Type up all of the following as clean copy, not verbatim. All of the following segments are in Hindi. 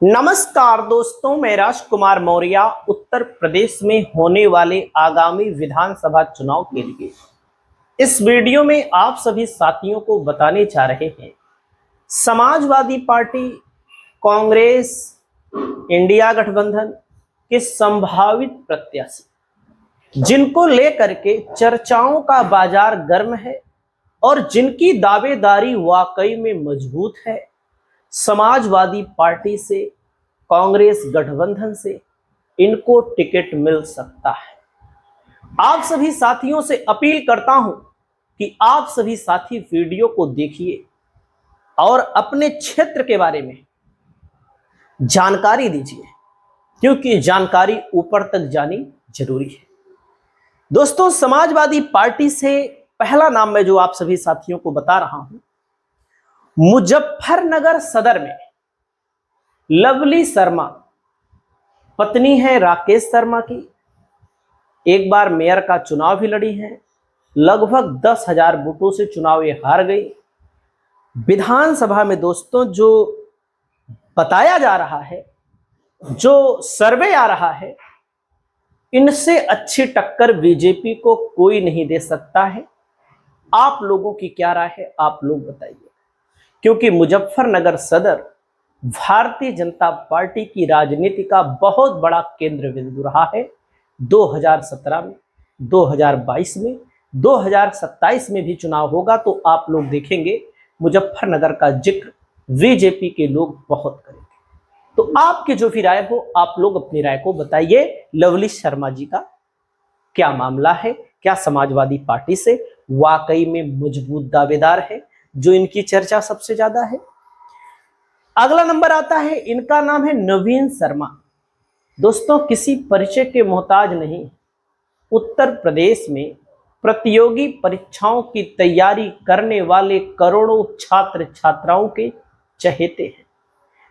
नमस्कार दोस्तों, मैं राजकुमार मौर्य उत्तर प्रदेश में होने वाले आगामी विधानसभा चुनाव के लिए इस वीडियो में आप सभी साथियों को बताने जा रहे हैं समाजवादी पार्टी, कांग्रेस, इंडिया गठबंधन के संभावित प्रत्याशी जिनको लेकर के चर्चाओं का बाजार गर्म है और जिनकी दावेदारी वाकई में मजबूत है। समाजवादी पार्टी से, कांग्रेस गठबंधन से इनको टिकट मिल सकता है। आप सभी साथियों से अपील करता हूं कि आप सभी साथी वीडियो को देखिए और अपने क्षेत्र के बारे में जानकारी दीजिए, क्योंकि जानकारी ऊपर तक जानी जरूरी है। दोस्तों, समाजवादी पार्टी से पहला नाम मैं जो आप सभी साथियों को बता रहा हूं, मुजफ्फरनगर सदर में लवली शर्मा, पत्नी है राकेश शर्मा की, एक बार मेयर का चुनाव भी लड़ी है, लगभग 10,000 वोटों से चुनाव ये हार गई। विधानसभा में दोस्तों जो बताया जा रहा है, जो सर्वे आ रहा है, इनसे अच्छी टक्कर बीजेपी को कोई नहीं दे सकता है। आप लोगों की क्या राय है, आप लोग बताइए, क्योंकि मुजफ्फरनगर सदर भारतीय जनता पार्टी की राजनीति का बहुत बड़ा केंद्र बिंदु रहा है। 2017 में, 2022 में, 2027 में भी चुनाव होगा तो आप लोग देखेंगे मुजफ्फरनगर का जिक्र बीजेपी के लोग बहुत करेंगे। तो आपकी जो भी राय हो, आप लोग अपनी राय को बताइए। लवली शर्मा जी का क्या मामला है? क्या समाजवादी पार्टी से वाकई में मजबूत दावेदार है जो इनकी चर्चा सबसे ज्यादा है? अगला नंबर आता है, इनका नाम है नवीन शर्मा। दोस्तों, किसी परिचय के मोहताज नहीं, उत्तर प्रदेश में प्रतियोगी परीक्षाओं की तैयारी करने वाले करोड़ों छात्र छात्राओं के चहेते हैं।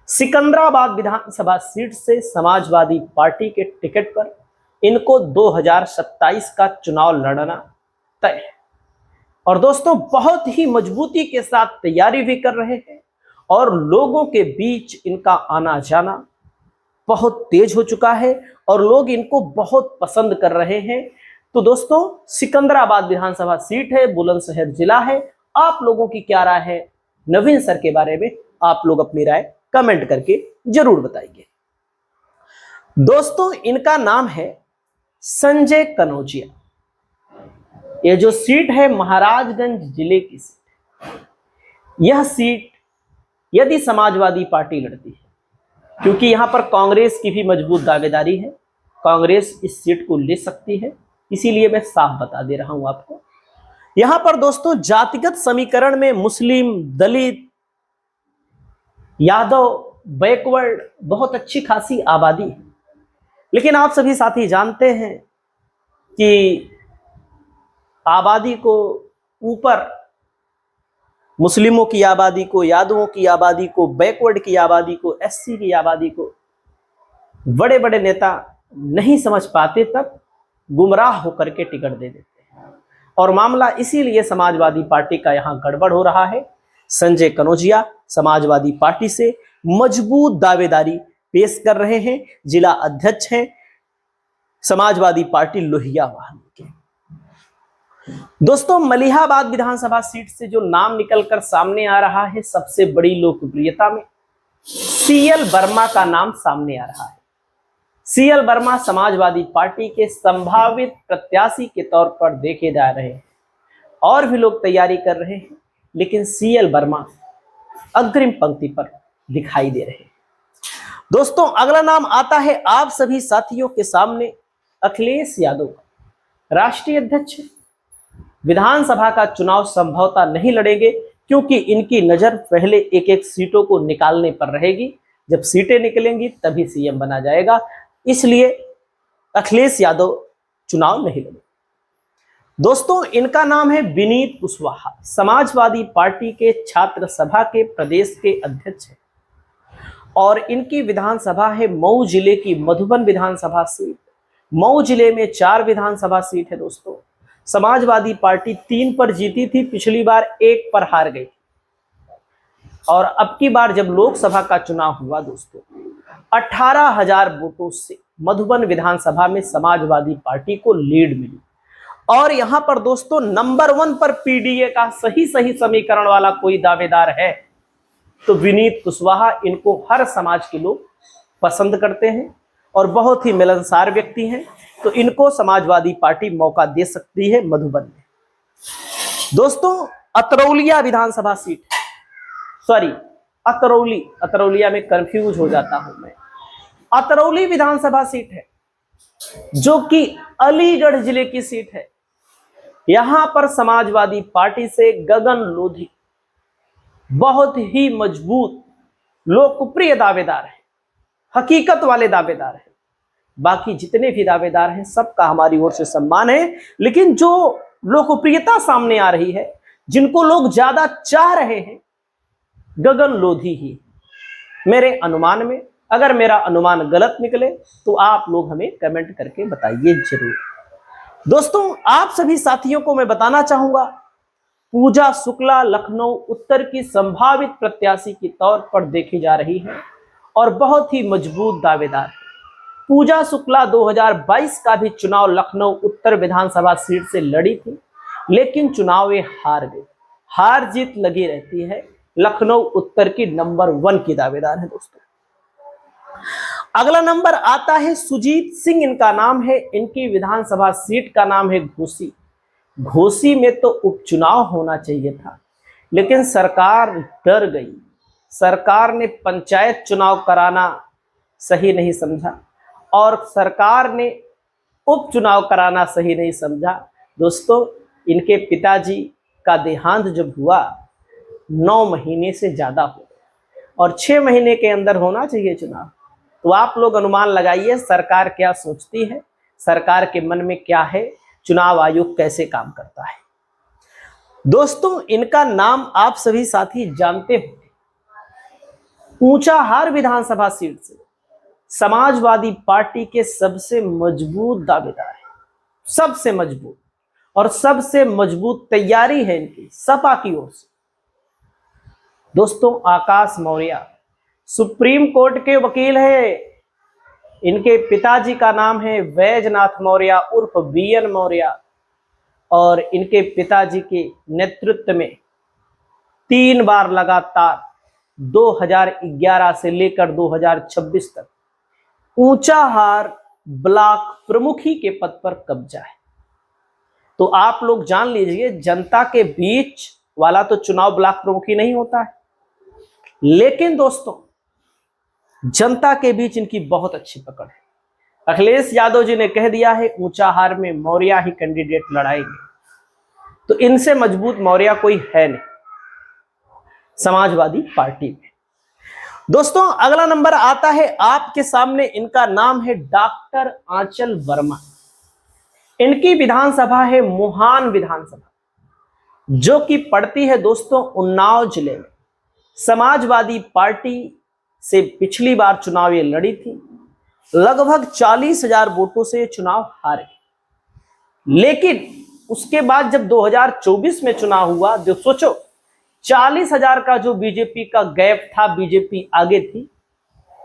सिकंदराबाद विधानसभा सीट से समाजवादी पार्टी के टिकट पर इनको 2027 का चुनाव लड़ना तय है और दोस्तों बहुत ही मजबूती के साथ तैयारी भी कर रहे हैं और लोगों के बीच इनका आना जाना बहुत तेज हो चुका है और लोग इनको बहुत पसंद कर रहे हैं। तो दोस्तों, सिकंदराबाद विधानसभा सीट है, बुलंदशहर जिला है। आप लोगों की क्या राय है नवीन सर के बारे में? आप लोग अपनी राय कमेंट करके जरूर बताइए। दोस्तों, इनका नाम है संजय कनौजिया। यह जो सीट है महाराजगंज जिले की सीट, यह सीट यदि समाजवादी पार्टी लड़ती है, क्योंकि यहां पर कांग्रेस की भी मजबूत दावेदारी है, कांग्रेस इस सीट को ले सकती है, इसीलिए मैं साफ बता दे रहा हूं आपको। यहां पर दोस्तों जातिगत समीकरण में मुस्लिम, दलित, यादव, बैकवर्ड बहुत अच्छी खासी आबादी है। लेकिन आप सभी साथी जानते हैं कि आबादी को ऊपर, मुस्लिमों की आबादी को, यादवों की आबादी को, बैकवर्ड की आबादी को, एससी की आबादी को बड़े बड़े नेता नहीं समझ पाते, तब गुमराह होकर के टिकट दे देते हैं और मामला इसीलिए समाजवादी पार्टी का यहां गड़बड़ हो रहा है। संजय कनौजिया समाजवादी पार्टी से मजबूत दावेदारी पेश कर रहे हैं, जिला अध्यक्ष हैं समाजवादी पार्टी लोहिया वाहन के। दोस्तों, मलिहाबाद विधानसभा सीट से जो नाम निकलकर सामने आ रहा है, सबसे बड़ी लोकप्रियता में सीएल वर्मा का नाम सामने आ रहा है। सीएल वर्मा समाजवादी पार्टी के संभावित प्रत्याशी के तौर पर देखे जा रहे हैं और भी लोग तैयारी कर रहे हैं, लेकिन सीएल वर्मा अग्रिम पंक्ति पर दिखाई दे रहे हैं। दोस्तों, अगला नाम आता है आप सभी साथियों के सामने अखिलेश यादव, राष्ट्रीय अध्यक्ष। विधानसभा का चुनाव संभवतः नहीं लड़ेंगे, क्योंकि इनकी नजर पहले एक एक सीटों को निकालने पर रहेगी। जब सीटें निकलेंगी तभी सीएम बना जाएगा, इसलिए अखिलेश यादव चुनाव नहीं लड़ेंगे। दोस्तों, इनका नाम है विनीत कुशवाहा, समाजवादी पार्टी के छात्र सभा के प्रदेश के अध्यक्ष हैं और इनकी विधानसभा है मऊ जिले की मधुबन विधानसभा सीट। मऊ जिले में 4 विधानसभा सीट है। दोस्तों, समाजवादी पार्टी 3 पर जीती थी, पिछली बार 1 पर हार गई और अब की बार जब लोकसभा का चुनाव हुआ दोस्तों, 18,000 वोटों से मधुबन विधानसभा में समाजवादी पार्टी को लीड मिली। और यहां पर दोस्तों नंबर 1 पर पीडीए का सही समीकरण वाला कोई दावेदार है तो विनीत कुशवाहा। इनको हर समाज के लोग पसंद करते हैं और बहुत ही मिलनसार व्यक्ति हैं, तो इनको समाजवादी पार्टी मौका दे सकती है मधुबन में। दोस्तों अतरौलिया विधानसभा सीट, सॉरी अतरौलिया में कंफ्यूज हो जाता हूं मैं। अतरौली विधानसभा सीट है जो कि अलीगढ़ जिले की सीट है। यहां पर समाजवादी पार्टी से गगन लोधी बहुत ही मजबूत लोकप्रिय दावेदार है, हकीकत वाले दावेदार है। बाकी जितने भी दावेदार हैं सबका हमारी ओर से सम्मान है, लेकिन जो लोकप्रियता सामने आ रही है, जिनको लोग ज्यादा चाह रहे हैं, गगन लोधी ही मेरे अनुमान में। अगर मेरा अनुमान गलत निकले तो आप लोग हमें कमेंट करके बताइए जरूर। दोस्तों आप सभी साथियों को मैं बताना चाहूंगा, पूजा शुक्ला लखनऊ उत्तर की संभावित प्रत्याशी के तौर पर देखी जा रही है और बहुत ही मजबूत दावेदार है। पूजा शुक्ला 2022 का भी चुनाव लखनऊ उत्तर विधानसभा सीट से लड़ी थी, लेकिन चुनाव वे हार गई। हार जीत लगी रहती है। लखनऊ उत्तर की नंबर 1 की दावेदार है दोस्तों। अगला नंबर आता है सुजीत सिंह, इनका नाम है। इनकी विधानसभा सीट का नाम है घोसी। घोसी में तो उपचुनाव होना चाहिए था, लेकिन सरकार डर गई। सरकार ने पंचायत चुनाव कराना सही नहीं समझा और सरकार ने उपचुनाव कराना सही नहीं समझा। दोस्तों इनके पिताजी का देहांत जब हुआ 9 महीने से ज्यादा हो गए और 6 महीने के अंदर होना चाहिए चुनाव। तो आप लोग अनुमान लगाइए सरकार क्या सोचती है, सरकार के मन में क्या है, चुनाव आयोग कैसे काम करता है। दोस्तों इनका नाम आप सभी साथी जानते हो। ऊंचाहार विधानसभा सीट से समाजवादी पार्टी के सबसे मजबूत दावेदार है, सबसे मजबूत, और सबसे मजबूत तैयारी है इनकी सपा की ओर से। दोस्तों आकाश मौर्य सुप्रीम कोर्ट के वकील है। इनके पिताजी का नाम है वैजनाथ मौर्य उर्फ बीएन मौर्य और इनके पिताजी के नेतृत्व में 3 बार लगातार 2011 से लेकर 2026 तक ऊंचाहार ब्लॉक प्रमुखी के पद पर कब्जा है। तो आप लोग जान लीजिए जनता के बीच वाला तो चुनाव ब्लॉक प्रमुखी नहीं होता है, लेकिन दोस्तों जनता के बीच इनकी बहुत अच्छी पकड़ है। अखिलेश यादव जी ने कह दिया है ऊंचाहार में मौर्य ही कैंडिडेट लड़ाएंगे, तो इनसे मजबूत मौर्य कोई है नहीं समाजवादी पार्टी में। दोस्तों अगला नंबर आता है आपके सामने, इनका नाम है डॉक्टर आंचल वर्मा। इनकी विधानसभा है मुहान विधानसभा, जो कि पड़ती है दोस्तों उन्नाव जिले में। समाजवादी पार्टी से पिछली बार चुनाव ये लड़ी थी, लगभग 40,000 वोटों से चुनाव हार गई। लेकिन उसके बाद जब 2024 में चुनाव हुआ, जो सोचो 40,000 का जो बीजेपी का गैप था, बीजेपी आगे थी,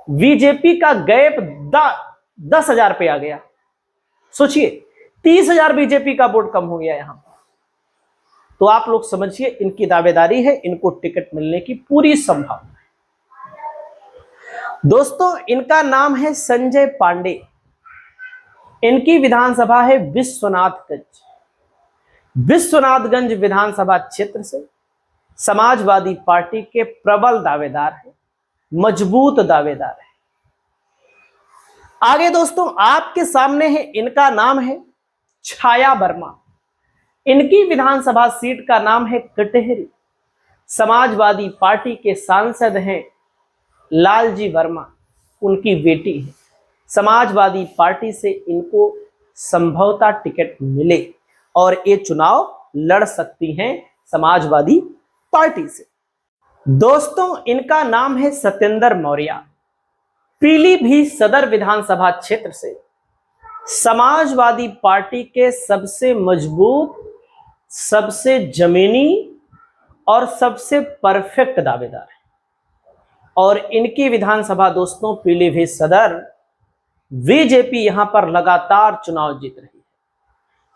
बीजेपी का गैप 10,000 पे आ गया। सोचिए 30,000 बीजेपी का वोट कम हो गया यहां। तो आप लोग समझिए इनकी दावेदारी है, इनको टिकट मिलने की पूरी संभावना है। दोस्तों इनका नाम है संजय पांडे। इनकी विधानसभा है विश्वनाथगंज। विश्वनाथगंज विधानसभा क्षेत्र से समाजवादी पार्टी के प्रबल दावेदार है, मजबूत दावेदार है। आगे दोस्तों आपके सामने है, इनका नाम है छाया वर्मा। इनकी विधानसभा सीट का नाम है कटहरी। समाजवादी पार्टी के सांसद हैं लालजी वर्मा, उनकी बेटी है। समाजवादी पार्टी से इनको संभवतः टिकट मिले और ये चुनाव लड़ सकती हैं समाजवादी पार्टी से। दोस्तों इनका नाम है सत्येंद्र मौर्य। पीलीभीत सदर विधानसभा क्षेत्र से समाजवादी पार्टी के सबसे मजबूत, सबसे जमीनी और सबसे परफेक्ट दावेदार है। और इनकी विधानसभा दोस्तों पीलीभीत सदर बीजेपी यहां पर लगातार चुनाव जीत रही है,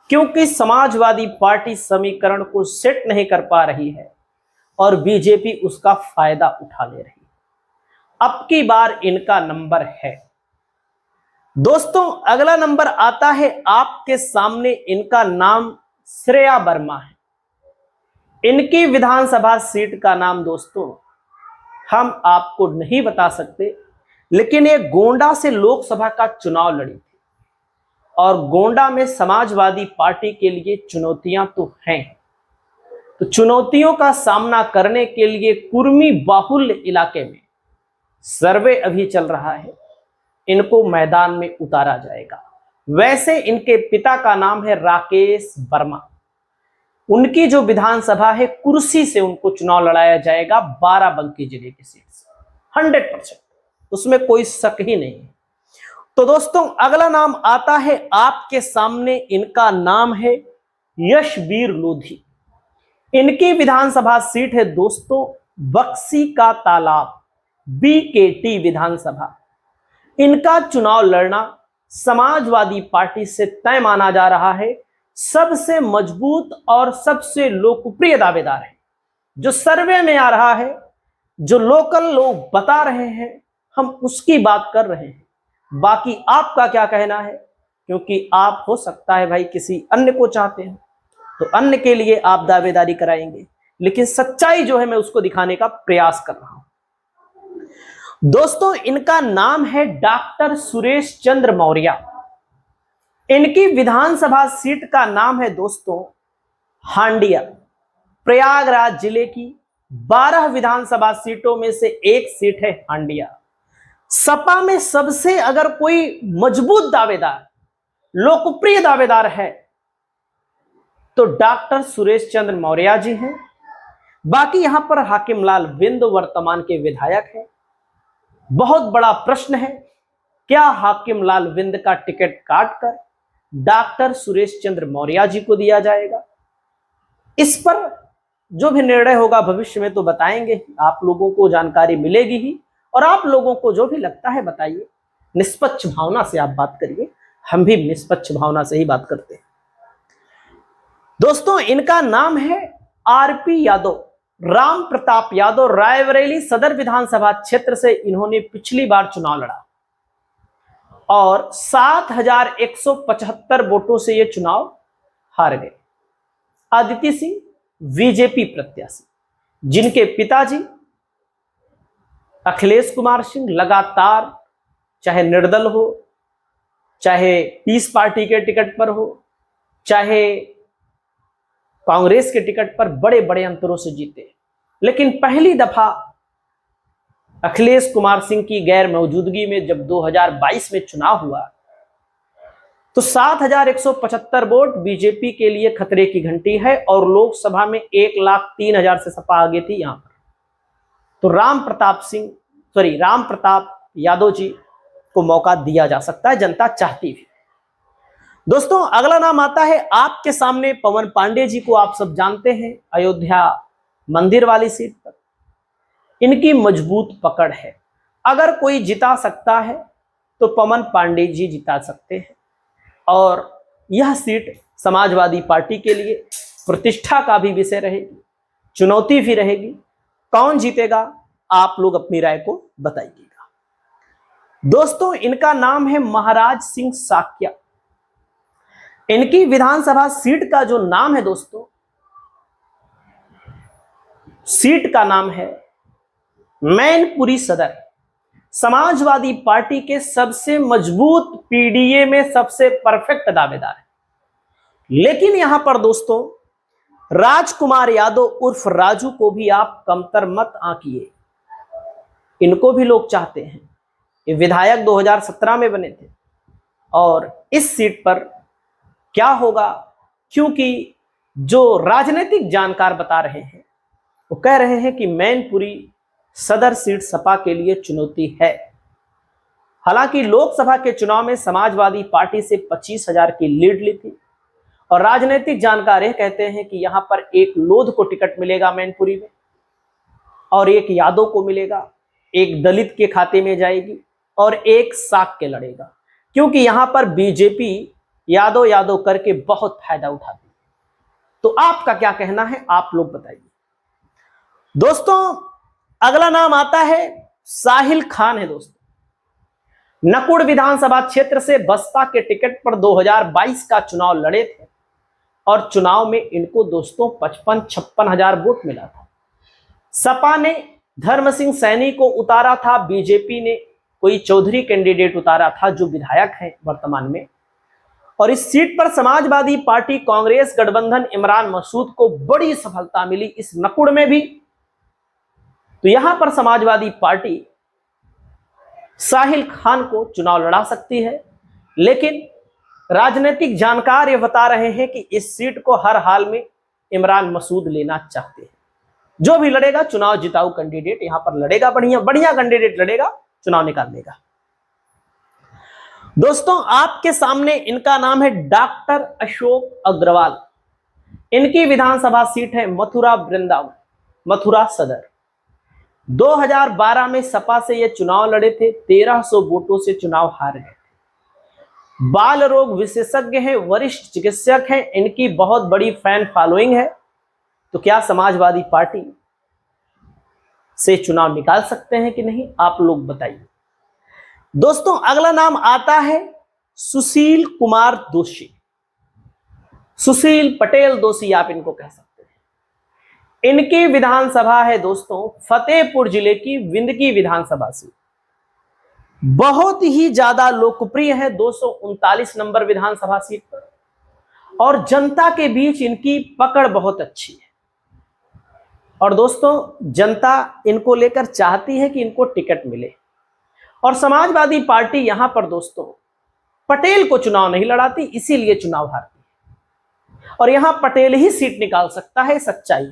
क्योंकि समाजवादी पार्टी समीकरण को सेट नहीं कर पा रही है और बीजेपी उसका फायदा उठा ले रही है। अब की बार इनका नंबर है दोस्तों, अगला नंबर आता है आपके सामने, इनका नाम श्रेया वर्मा है। इनकी विधानसभा सीट का नाम दोस्तों हम आपको नहीं बता सकते, लेकिन ये गोंडा से लोकसभा का चुनाव लड़ी थी और गोंडा में समाजवादी पार्टी के लिए चुनौतियां तो हैं, तो चुनौतियों का सामना करने के लिए कुर्मी बाहुल्य इलाके में सर्वे अभी चल रहा है, इनको मैदान में उतारा जाएगा। वैसे इनके पिता का नाम है राकेश वर्मा, उनकी जो विधानसभा है कुर्सी से उनको चुनाव लड़ाया जाएगा, बाराबंकी जिले की सीट से 100%, उसमें कोई शक ही नहीं है। तो दोस्तों अगला नाम आता है आपके सामने, इनका नाम है यशवीर लोधी। इनकी विधानसभा सीट है दोस्तों बक्सी का तालाब, बीकेटी विधानसभा। इनका चुनाव लड़ना समाजवादी पार्टी से तय माना जा रहा है। सबसे मजबूत और सबसे लोकप्रिय दावेदार है, जो सर्वे में आ रहा है, जो लोकल लोग बता रहे हैं, हम उसकी बात कर रहे हैं। बाकी आपका क्या कहना है, क्योंकि आप हो सकता है भाई किसी अन्य को चाहते हैं, तो अन्य के लिए आप दावेदारी कराएंगे, लेकिन सच्चाई जो है मैं उसको दिखाने का प्रयास कर रहा हूं। दोस्तों इनका नाम है डॉक्टर सुरेश चंद्र मौर्य। इनकी विधानसभा सीट का नाम है दोस्तों हांडिया। प्रयागराज जिले की 12 विधानसभा सीटों में से एक सीट है हांडिया। सपा में सबसे अगर कोई मजबूत दावेदार, लोकप्रिय दावेदार है तो डॉक्टर सुरेश चंद्र मौर्य जी हैं। बाकी यहां पर हाकिमलाल विंद वर्तमान के विधायक हैं। बहुत बड़ा प्रश्न है, क्या हाकिमलाल विंद का टिकट काटकर डॉक्टर सुरेश चंद्र मौर्य जी को दिया जाएगा? इस पर जो भी निर्णय होगा भविष्य में तो बताएंगे, आप लोगों को जानकारी मिलेगी ही, और आप लोगों को जो भी लगता है बताइए। निष्पक्ष भावना से आप बात करिए, हम भी निष्पक्ष भावना से ही बात करते हैं। दोस्तों इनका नाम है आरपी यादव, राम प्रताप यादव। रायबरेली सदर विधानसभा क्षेत्र से इन्होंने पिछली बार चुनाव लड़ा और 7175 वोटों से ये चुनाव हार गए। अदिति सिंह बीजेपी प्रत्याशी, जिनके पिताजी अखिलेश कुमार सिंह लगातार चाहे निर्दल हो, चाहे पीस पार्टी के टिकट पर हो, चाहे कांग्रेस के टिकट पर बड़े बड़े अंतरों से जीते, लेकिन पहली दफा अखिलेश कुमार सिंह की गैर मौजूदगी में जब 2022 में चुनाव हुआ तो 7175 वोट बीजेपी के लिए खतरे की घंटी है और लोकसभा में 1,03,000 से सपा आगे थी यहां पर। तो राम प्रताप यादव जी को मौका दिया जा सकता है, जनता चाहती भी। दोस्तों अगला नाम आता है आपके सामने पवन पांडे जी को, आप सब जानते हैं, अयोध्या मंदिर वाली सीट पर इनकी मजबूत पकड़ है। अगर कोई जिता सकता है तो पवन पांडे जी जिता सकते हैं, और यह सीट समाजवादी पार्टी के लिए प्रतिष्ठा का भी विषय रहेगी, चुनौती भी रहेगी। कौन जीतेगा आप लोग अपनी राय को बताइएगा। दोस्तों इनका नाम है महाराज सिंह साक्या। इनकी विधानसभा सीट का जो नाम है दोस्तों, सीट का नाम है मैनपुरी सदर। समाजवादी पार्टी के सबसे मजबूत पीडीए में सबसे परफेक्ट दावेदार है, लेकिन यहां पर दोस्तों राजकुमार यादव उर्फ राजू को भी आप कमतर मत आंकिए, इनको भी लोग चाहते हैं। ये विधायक 2017 में बने थे और इस सीट पर क्या होगा, क्योंकि जो राजनीतिक जानकार बता रहे हैं वो कह रहे हैं कि मैनपुरी सदर सीट सपा के लिए चुनौती है। हालांकि लोकसभा के चुनाव में समाजवादी पार्टी से 25,000 की लीड ली थी और राजनीतिक जानकार यह कहते हैं कि यहां पर एक लोध को टिकट मिलेगा मैनपुरी में और एक यादव को मिलेगा। एक दलित के खाते में जाएगी और एक साक के लड़ेगा, क्योंकि यहां पर बीजेपी यादव करके बहुत फायदा उठाती है। तो आपका क्या कहना है, आप लोग बताइए। दोस्तों अगला नाम आता है साहिल खान है। दोस्तों नकुड़ विधानसभा क्षेत्र से बसपा के टिकट पर 2022 का चुनाव लड़े थे और चुनाव में इनको दोस्तों 55-56 हजार वोट मिला था। सपा ने धर्म सिंह सैनी को उतारा था, बीजेपी ने कोई चौधरी कैंडिडेट उतारा था जो विधायक हैं वर्तमान में, और इस सीट पर समाजवादी पार्टी कांग्रेस गठबंधन इमरान मसूद को बड़ी सफलता मिली इस नकुड़ में भी। तो यहां पर समाजवादी पार्टी साहिल खान को चुनाव लड़ा सकती है, लेकिन राजनीतिक जानकार ये बता रहे हैं कि इस सीट को हर हाल में इमरान मसूद लेना चाहते हैं। जो भी लड़ेगा चुनाव जिताऊ कैंडिडेट यहां पर लड़ेगा, बढ़िया कैंडिडेट लड़ेगा, चुनाव निकाल लेगा। दोस्तों आपके सामने इनका नाम है डॉक्टर अशोक अग्रवाल। इनकी विधानसभा सीट है मथुरा वृंदावन, मथुरा सदर। 2012 में सपा से ये चुनाव लड़े थे, 1300 वोटों से चुनाव हार गए थे। बाल रोग विशेषज्ञ हैं, वरिष्ठ चिकित्सक हैं, इनकी बहुत बड़ी फैन फॉलोइंग है। तो क्या समाजवादी पार्टी से चुनाव निकाल सकते हैं कि नहीं, आप लोग बताइए। दोस्तों अगला नाम आता है सुशील कुमार दोषी, सुशील पटेल दोषी आप इनको कह सकते हैं। इनकी विधानसभा है दोस्तों फतेहपुर जिले की विंदगी विधानसभा सीट। बहुत ही ज्यादा लोकप्रिय है 239 नंबर विधानसभा सीट पर, और जनता के बीच इनकी पकड़ बहुत अच्छी है। और दोस्तों जनता इनको लेकर चाहती है कि इनको टिकट मिले, और समाजवादी पार्टी यहां पर दोस्तों पटेल को चुनाव नहीं लड़ाती, इसीलिए चुनाव हारती है। और यहां पटेल ही सीट निकाल सकता है, सच्चाई।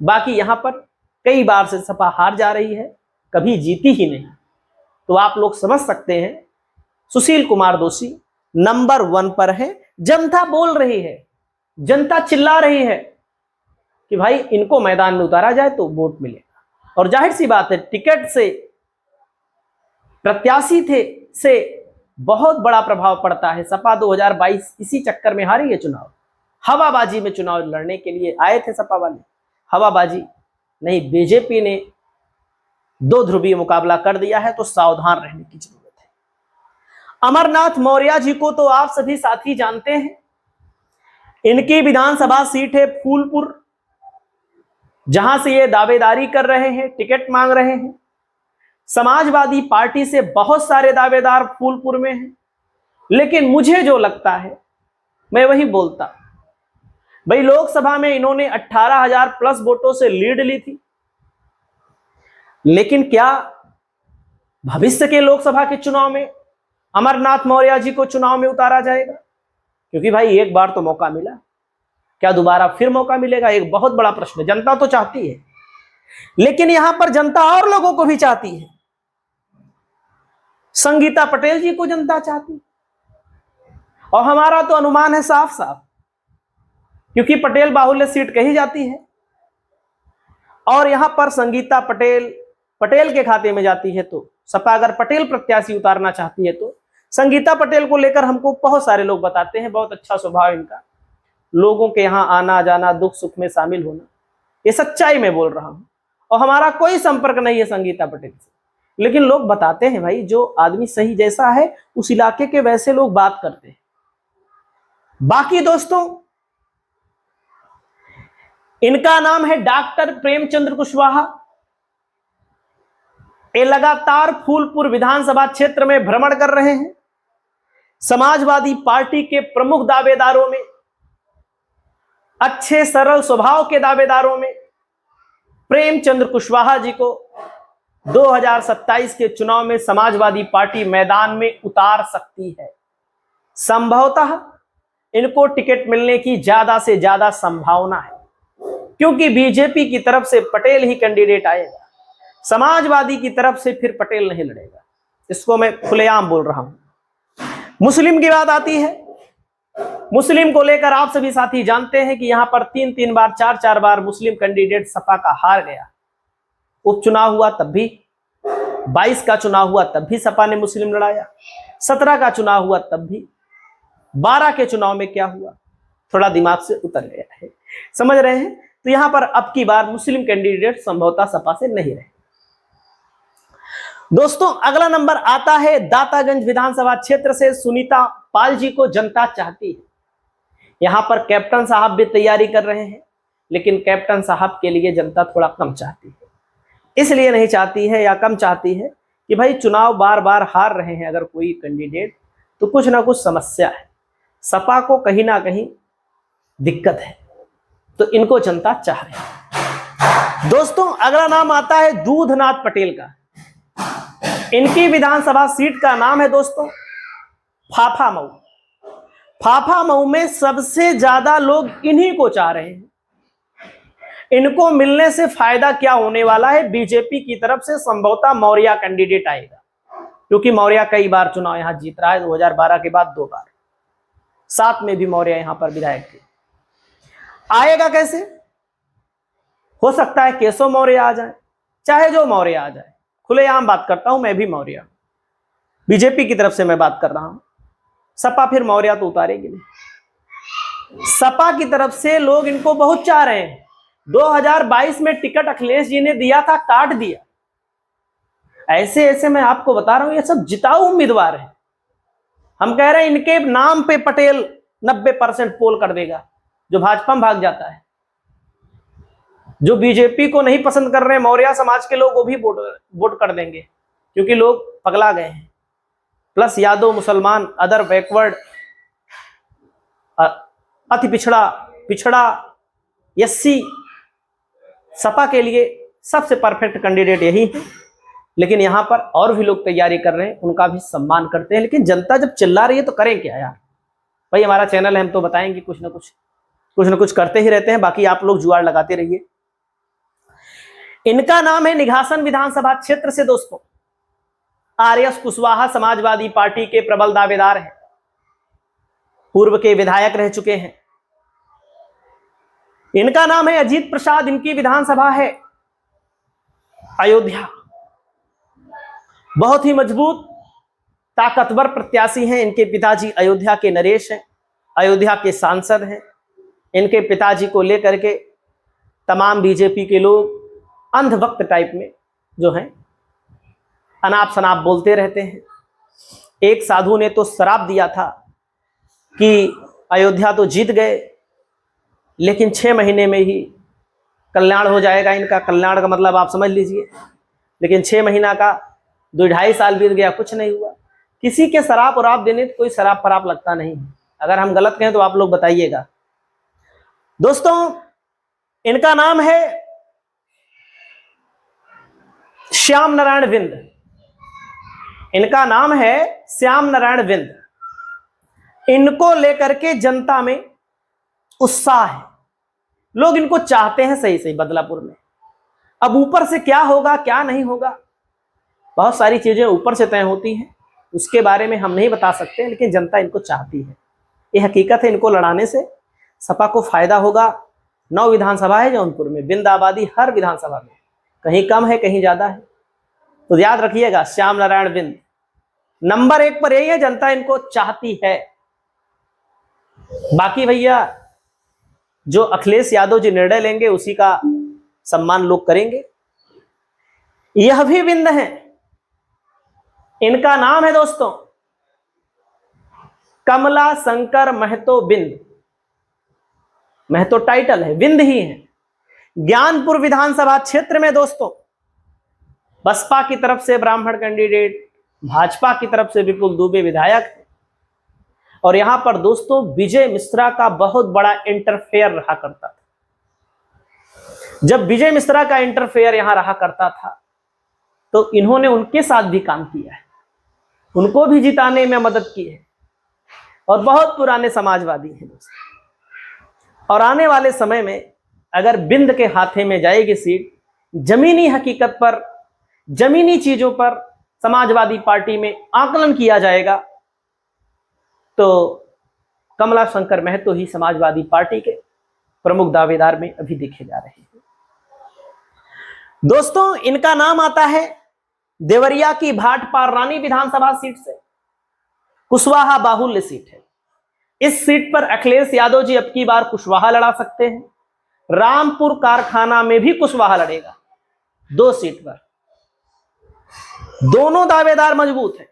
बाकी यहां पर कई बार से सपा हार जा रही है, कभी जीती ही नहीं। तो आप लोग समझ सकते हैं सुशील कुमार दोषी नंबर 1 पर है। जनता बोल रही है, जनता चिल्ला रही है कि भाई इनको मैदान में उतारा जाए तो वोट मिलेगा। और जाहिर सी बात है टिकट से प्रत्याशी थे से बहुत बड़ा प्रभाव पड़ता है। सपा 2022 इसी चक्कर में हारी है चुनाव। हवाबाजी में चुनाव लड़ने के लिए आए थे सपा वाले, हवाबाजी नहीं, बीजेपी ने 2 ध्रुवीय मुकाबला कर दिया है, तो सावधान रहने की जरूरत है। अमरनाथ मौर्य जी को तो आप सभी साथी जानते हैं। इनकी विधानसभा सीट है फूलपुर, जहां से ये दावेदारी कर रहे हैं, टिकट मांग रहे हैं। समाजवादी पार्टी से बहुत सारे दावेदार फूलपुर में हैं, लेकिन मुझे जो लगता है मैं वही बोलता। भाई लोकसभा में इन्होंने 18,000 प्लस वोटों से लीड ली थी, लेकिन क्या भविष्य के लोकसभा के चुनाव में अमरनाथ मौर्य जी को चुनाव में उतारा जाएगा? क्योंकि भाई एक बार तो मौका मिला, क्या दोबारा फिर मौका मिलेगा? एक बहुत बड़ा प्रश्न है। जनता तो चाहती है, लेकिन यहां पर जनता और लोगों को भी चाहती है। संगीता पटेल जी को जनता चाहती, और हमारा तो अनुमान है साफ साफ, क्योंकि पटेल बाहुल्य सीट कही जाती है, और यहां पर संगीता पटेल के खाते में जाती है। तो सपा अगर पटेल प्रत्याशी उतारना चाहती है तो संगीता पटेल को लेकर हमको बहुत सारे लोग बताते हैं, बहुत अच्छा स्वभाव इनका, लोगों के यहां आना जाना, दुख सुख में शामिल होना, ये सच्चाई में बोल रहा हूं। और हमारा कोई संपर्क नहीं है संगीता पटेल से, लेकिन लोग बताते हैं भाई जो आदमी सही जैसा है उस इलाके के वैसे लोग बात करते हैं। बाकी दोस्तों इनका नाम है डॉक्टर प्रेमचंद्र कुशवाहा। ये लगातार फूलपुर विधानसभा क्षेत्र में भ्रमण कर रहे हैं। समाजवादी पार्टी के प्रमुख दावेदारों में, अच्छे सरल स्वभाव के दावेदारों में प्रेमचंद्र कुशवाहा जी को 2027 के चुनाव में समाजवादी पार्टी मैदान में उतार सकती है। संभवतः इनको टिकट मिलने की ज्यादा से ज्यादा संभावना है, क्योंकि बीजेपी की तरफ से पटेल ही कैंडिडेट आएगा, समाजवादी की तरफ से फिर पटेल नहीं लड़ेगा। इसको मैं खुलेआम बोल रहा हूं। मुस्लिम की बात आती है, मुस्लिम को लेकर आप सभी साथी जानते हैं कि यहां पर 3-3 बार 4-4 बार मुस्लिम कैंडिडेट सपा का हार गया। उपचुनाव हुआ तब भी 22 का चुनाव हुआ तब भी सपा ने मुस्लिम लड़ाया, 17 का चुनाव हुआ तब भी, 12 के चुनाव में क्या हुआ, थोड़ा दिमाग से उतर गया है, समझ रहे हैं। तो यहां पर अब की बार मुस्लिम कैंडिडेट संभवतः सपा से नहीं रहे। दोस्तों अगला नंबर आता है दातागंज विधानसभा क्षेत्र से सुनीता पाल जी को जनता चाहती है। यहां पर कैप्टन साहब भी तैयारी कर रहे हैं, लेकिन कैप्टन साहब के लिए जनता थोड़ा कम चाहती है। इसलिए नहीं चाहती है या कम चाहती है कि भाई चुनाव बार बार हार रहे हैं अगर कोई कैंडिडेट, तो कुछ ना कुछ समस्या है, सपा को कहीं ना कहीं दिक्कत है, तो इनको जनता चाह रही है। दोस्तों अगला नाम आता है दूधनाथ पटेल का। इनकी विधानसभा सीट का नाम है दोस्तों फाफामऊ। फाफामऊ में सबसे ज्यादा लोग इन्हीं को चाह रहे हैं। इनको मिलने से फायदा क्या होने वाला है, बीजेपी की तरफ से संभवतः मौर्य कैंडिडेट आएगा, क्योंकि मौर्य कई बार चुनाव यहां जीत रहा है, 2012 के बाद 2 बार, 7 में भी मौर्य यहां पर विधायक थे। आएगा कैसे? हो सकता है केशव मौर्य आ जाए, चाहे जो मौर्य आ जाए, खुलेआम बात करता हूं, मैं भी मौर्य, बीजेपी की तरफ से मैं बात कर रहा हूं। सपा फिर मौर्य तो उतारेगी नहीं। सपा की तरफ से लोग इनको बहुत चाह रहे हैं। 2022 में टिकट अखिलेश जी ने दिया था, काट दिया। ऐसे ऐसे मैं आपको बता रहा हूं, ये सब जिताऊ उम्मीदवार है। हम कह रहे हैं इनके नाम पे पटेल 90% पोल कर देगा, जो भाजपा में भाग जाता है। जो बीजेपी को नहीं पसंद कर रहे हैं मौर्य समाज के लोग, वो भी वोट कर देंगे, क्योंकि लोग पगला गए हैं। प्लस यादव, मुसलमान, अदर बैकवर्ड, अति पिछड़ा, एससी, सपा के लिए सबसे परफेक्ट कैंडिडेट यही है। लेकिन यहां पर और भी लोग तैयारी कर रहे हैं, उनका भी सम्मान करते हैं। लेकिन जनता जब चिल्ला रही है तो करें क्या यार? भाई हमारा चैनल है, हम तो बताएंगे, कुछ ना कुछ करते ही रहते हैं, बाकी आप लोग जुगाड़ लगाते रहिए। इनका नाम है निघासन विधानसभा क्षेत्र से दोस्तों आरएस कुशवाहा समाजवादी पार्टी के प्रबल दावेदार हैं, पूर्व के विधायक रह चुके हैं। इनका नाम है अजीत प्रसाद। इनकी विधानसभा है अयोध्या। बहुत ही मजबूत ताकतवर प्रत्याशी हैं। इनके पिताजी अयोध्या के नरेश हैं, अयोध्या के सांसद हैं। इनके पिताजी को लेकर के तमाम बीजेपी के लोग अंधभक्त टाइप में जो हैं अनाप शनाप बोलते रहते हैं। एक साधु ने तो श्राप दिया था कि अयोध्या तो जीत गए, लेकिन 6 महीने में ही कल्याण हो जाएगा इनका। कल्याण का मतलब आप समझ लीजिए। लेकिन 6 महीना का 2-2.5 साल बीत गया, कुछ नहीं हुआ। किसी के शराब और देने कोई शराब फराब लगता नहीं है। अगर हम गलत कहें तो आप लोग बताइएगा। दोस्तों इनका नाम है श्याम नारायण विंद। इनका नाम है श्याम नारायण विंद। इनको लेकर के जनता में उत्साह है, लोग इनको चाहते हैं सही बदलापुर में। अब ऊपर से क्या होगा क्या नहीं होगा, बहुत सारी चीजें ऊपर से तय होती हैं, उसके बारे में हम नहीं बता सकते, लेकिन जनता इनको चाहती है, ये हकीकत है। इनको लड़ाने से सपा को फायदा होगा। 9 विधानसभा है जौनपुर में, बिंद आबादी हर विधानसभा में, कहीं कम है कहीं ज्यादा है, तो याद रखिएगा श्याम नारायण बिंद नंबर 1 पर यही है, जनता इनको चाहती है। बाकी भैया जो अखिलेश यादव जी निर्णय लेंगे उसी का सम्मान लोग करेंगे। यह भी बिंद है। इनका नाम है दोस्तों कमला शंकर महतो बिंद। महतो टाइटल है, बिंद ही है। ज्ञानपुर विधानसभा क्षेत्र में दोस्तों बसपा की तरफ से ब्राह्मण कैंडिडेट, भाजपा की तरफ से विपुल दुबे विधायक है। और यहां पर दोस्तों विजय मिश्रा का बहुत बड़ा इंटरफेयर रहा करता था। जब विजय मिश्रा का इंटरफेयर यहां रहा करता था तो इन्होंने उनके साथ भी काम किया है, उनको भी जिताने में मदद की है, और बहुत पुराने समाजवादी हैं दोस्तों। और आने वाले समय में अगर बिंद के हाथे में जाएगी सीट, जमीनी हकीकत पर, जमीनी चीजों पर समाजवादी पार्टी में आकलन किया जाएगा तो कमला शंकर महतो ही समाजवादी पार्टी के प्रमुख दावेदार में अभी देखे जा रहे हैं। दोस्तों इनका नाम आता है देवरिया की भाटपार रानी विधानसभा सीट से कुशवाहा बाहुल्य सीट है। इस सीट पर अखिलेश यादव जी अब की बार कुशवाहा लड़ा सकते हैं। रामपुर कारखाना में भी कुशवाहा लड़ेगा। 2 सीट पर दोनों दावेदार मजबूत हैं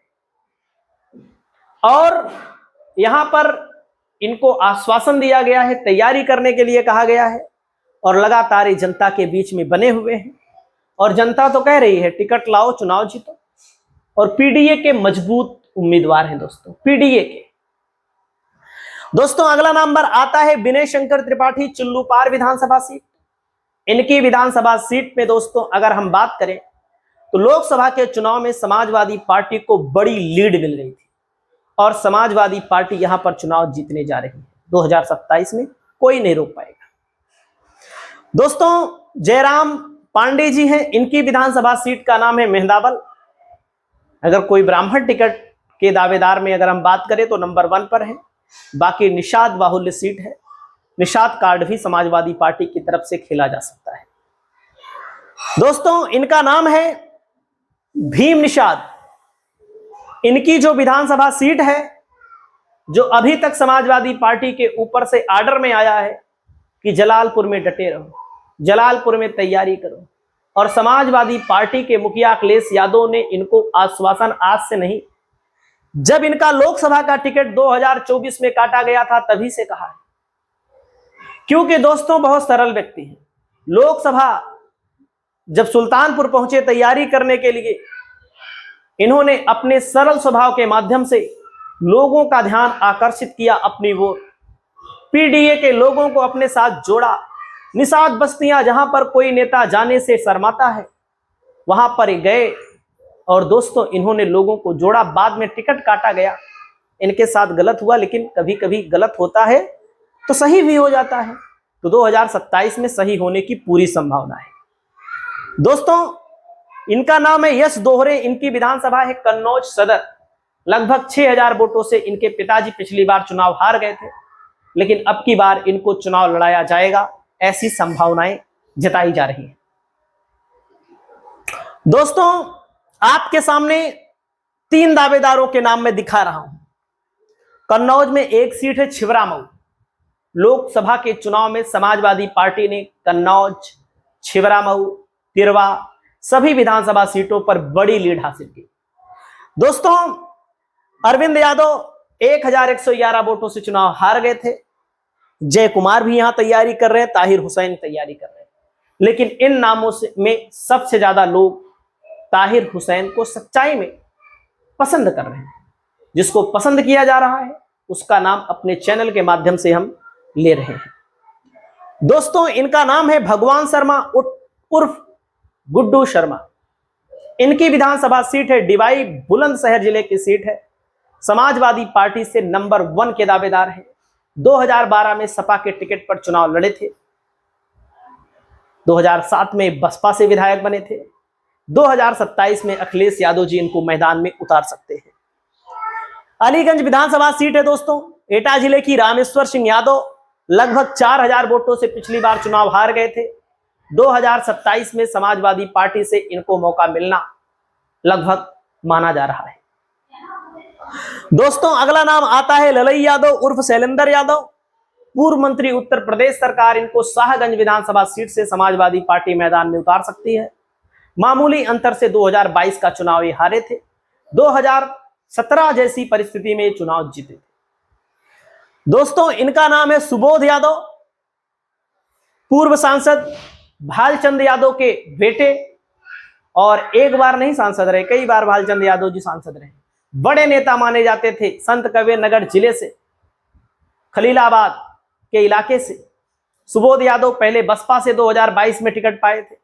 और यहां पर इनको आश्वासन दिया गया है, तैयारी करने के लिए कहा गया है और लगातार ही जनता के बीच में बने हुए हैं और जनता तो कह रही है टिकट लाओ, चुनाव जीतो। और पीडीए के मजबूत उम्मीदवार हैं दोस्तों, पीडीए के। दोस्तों अगला नंबर आता है विनय शंकर त्रिपाठी, चिल्लूपार विधानसभा सीट। इनकी विधानसभा सीट में दोस्तों अगर हम बात करें तो लोकसभा के चुनाव में समाजवादी पार्टी को बड़ी लीड मिल रही थी और समाजवादी पार्टी यहां पर चुनाव जीतने जा रही है। 2027 में कोई नहीं रोक पाएगा। दोस्तों जयराम पांडे जी हैं, इनकी विधानसभा सीट का नाम है मेहंदावल। अगर कोई ब्राह्मण टिकट के दावेदार में अगर हम बात करें तो नंबर 1 पर है। बाकी निषाद बाहुल्य सीट है। निषाद कार्ड भी समाजवादी पार्टी की तरफ से खेला जा सकता है। दोस्तों इनका नाम है भीम निषाद। इनकी जो विधानसभा सीट है, जो अभी तक समाजवादी पार्टी के ऊपर से आर्डर में आया है कि जलालपुर में डटे रहो, जलालपुर में तैयारी करो, और समाजवादी पार्टी के मुखिया अखिलेश यादव ने इनको आश्वासन आज से नहीं, जब इनका लोकसभा का टिकट 2024 में काटा गया था तभी से कहा है। क्योंकि दोस्तों बहुत सरल व्यक्ति हैं। लोकसभा जब सुल्तानपुर पहुंचे तैयारी करने के लिए, इन्होंने अपने सरल स्वभाव के माध्यम से लोगों का ध्यान आकर्षित किया अपनी ओर। पीडीए के लोगों को अपने साथ जोड़ा। निषाद बस्तियां जहां पर कोई नेता जाने से शर्माता है वहां पर गए और दोस्तों इन्होंने लोगों को जोड़ा। बाद में टिकट काटा गया, इनके साथ गलत हुआ, लेकिन कभी कभी गलत होता है तो सही भी हो जाता है। तो 2027 में सही होने की पूरी संभावना है। दोस्तों इनका नाम है यश दोहरे। इनकी विधानसभा है कन्नौज सदर। लगभग 6000 वोटों से इनके पिताजी पिछली बार चुनाव हार गए थे, लेकिन अब की बार इनको चुनाव लड़ाया जाएगा, ऐसी संभावनाएं जताई जा रही है। दोस्तों आपके सामने 3 दावेदारों के नाम मैं दिखा रहा हूं। कन्नौज में एक सीट है छिबरामऊ। लोकसभा के चुनाव में समाजवादी पार्टी ने कन्नौज, छिबरामऊ, तिरवा सभी विधानसभा सीटों पर बड़ी लीड हासिल की। दोस्तों अरविंद यादव 1111 वोटों से चुनाव हार गए थे। जय कुमार भी यहां तैयारी कर रहे हैं, ताहिर हुसैन तैयारी कर रहे हैं, लेकिन इन नामों में सबसे ज्यादा लोग ताहिर हुसैन को सच्चाई में पसंद कर रहे हैं। जिसको पसंद किया जा रहा है उसका नाम अपने चैनल के माध्यम से हम ले रहे हैं। दोस्तों इनका नाम है भगवान शर्मा उर्फ गुड्डू शर्मा। इनकी विधानसभा सीट है डिवाई, बुलंदशहर जिले की सीट है। समाजवादी पार्टी से नंबर 1 के दावेदार हैं। 2012 में सपा के टिकट पर चुनाव लड़े थे। 2007 में बसपा से विधायक बने थे। 2027 में अखिलेश यादव जी इनको मैदान में उतार सकते हैं। अलीगंज विधानसभा सीट है दोस्तों। एटा जिले की रामेश्वर सिंह यादव लगभग 4000 वोटों से पिछली बार चुनाव हार गए थे। 2027 में समाजवादी पार्टी से इनको मौका मिलना लगभग माना जा रहा है। दोस्तों अगला नाम आता है ललई यादव उर्फ शैलेंद्र यादव। पूर्व मंत्री उत्तर प्रदेश सरकार इनको शाहगंज विधानसभा सीट से समाजवादी पार्टी मैदान में उतार सकती है। मामूली अंतर से 2022 का चुनाव ये हारे थे। 2017 जैसी परिस्थिति में चुनाव जीते थे। दोस्तों इनका नाम है सुबोध यादव, पूर्व सांसद भालचंद यादव के बेटे, और एक बार नहीं सांसद रहे, कई बार भालचंद यादव जी सांसद रहे। बड़े नेता माने जाते थे। संत कबीर नगर जिले से, खलीलाबाद के इलाके से सुबोध यादव पहले बसपा से 2022 में टिकट पाए थे।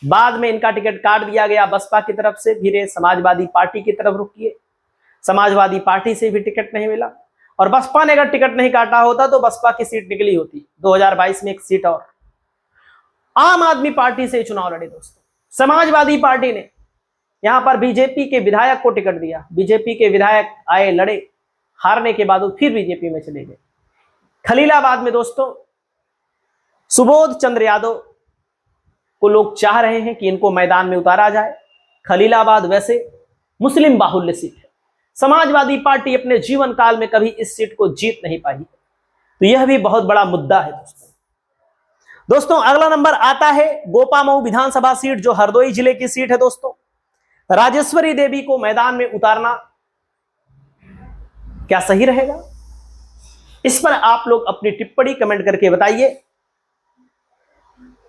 बाद में इनका टिकट काट दिया गया बसपा की तरफ से, फिर ये समाजवादी पार्टी की तरफ रुख किए। समाजवादी पार्टी से भी टिकट नहीं मिला, और बसपा ने अगर टिकट नहीं काटा होता तो बसपा की सीट निकली होती। 2022 में एक सीट और आम आदमी पार्टी से चुनाव लड़े। दोस्तों समाजवादी पार्टी ने यहां पर बीजेपी के विधायक को टिकट दिया। बीजेपी के विधायक आए, लड़े, हारने के बाद वो फिर बीजेपी में चले गए। खलीलाबाद में दोस्तों सुबोध चंद्र यादव को लोग चाह रहे हैं कि इनको मैदान में उतारा जाए। खलीलाबाद वैसे मुस्लिम बाहुल्य सीट है। समाजवादी पार्टी अपने जीवन काल में कभी इस सीट को जीत नहीं पाई, तो यह भी बहुत बड़ा मुद्दा है दोस्तों। अगला नंबर आता है गोपामऊ विधानसभा सीट, जो हरदोई जिले की सीट है दोस्तों। राजेश्वरी देवी को मैदान में उतारना क्या सही रहेगा? इस पर आप लोग अपनी टिप्पणी कमेंट करके बताइए।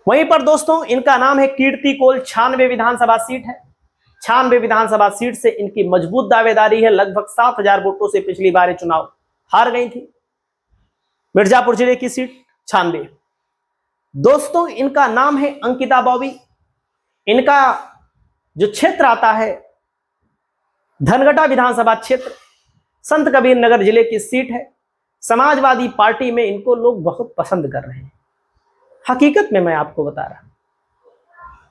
वहीं पर दोस्तों इनका नाम है कीर्ति कोल, 96 विधानसभा सीट है। 96 विधानसभा सीट से इनकी मजबूत दावेदारी है। लगभग 7,000 वोटों से पिछली बार चुनाव हार गई थी। मिर्जापुर जिले की सीट 96। दोस्तों इनका नाम है अंकिता बॉबी। इनका जो क्षेत्र आता है धनगटा विधानसभा क्षेत्र, संत कबीर नगर जिले की सीट है। समाजवादी पार्टी में इनको लोग बहुत पसंद कर रहे हैं, हकीकत में मैं आपको बता रहा हूं।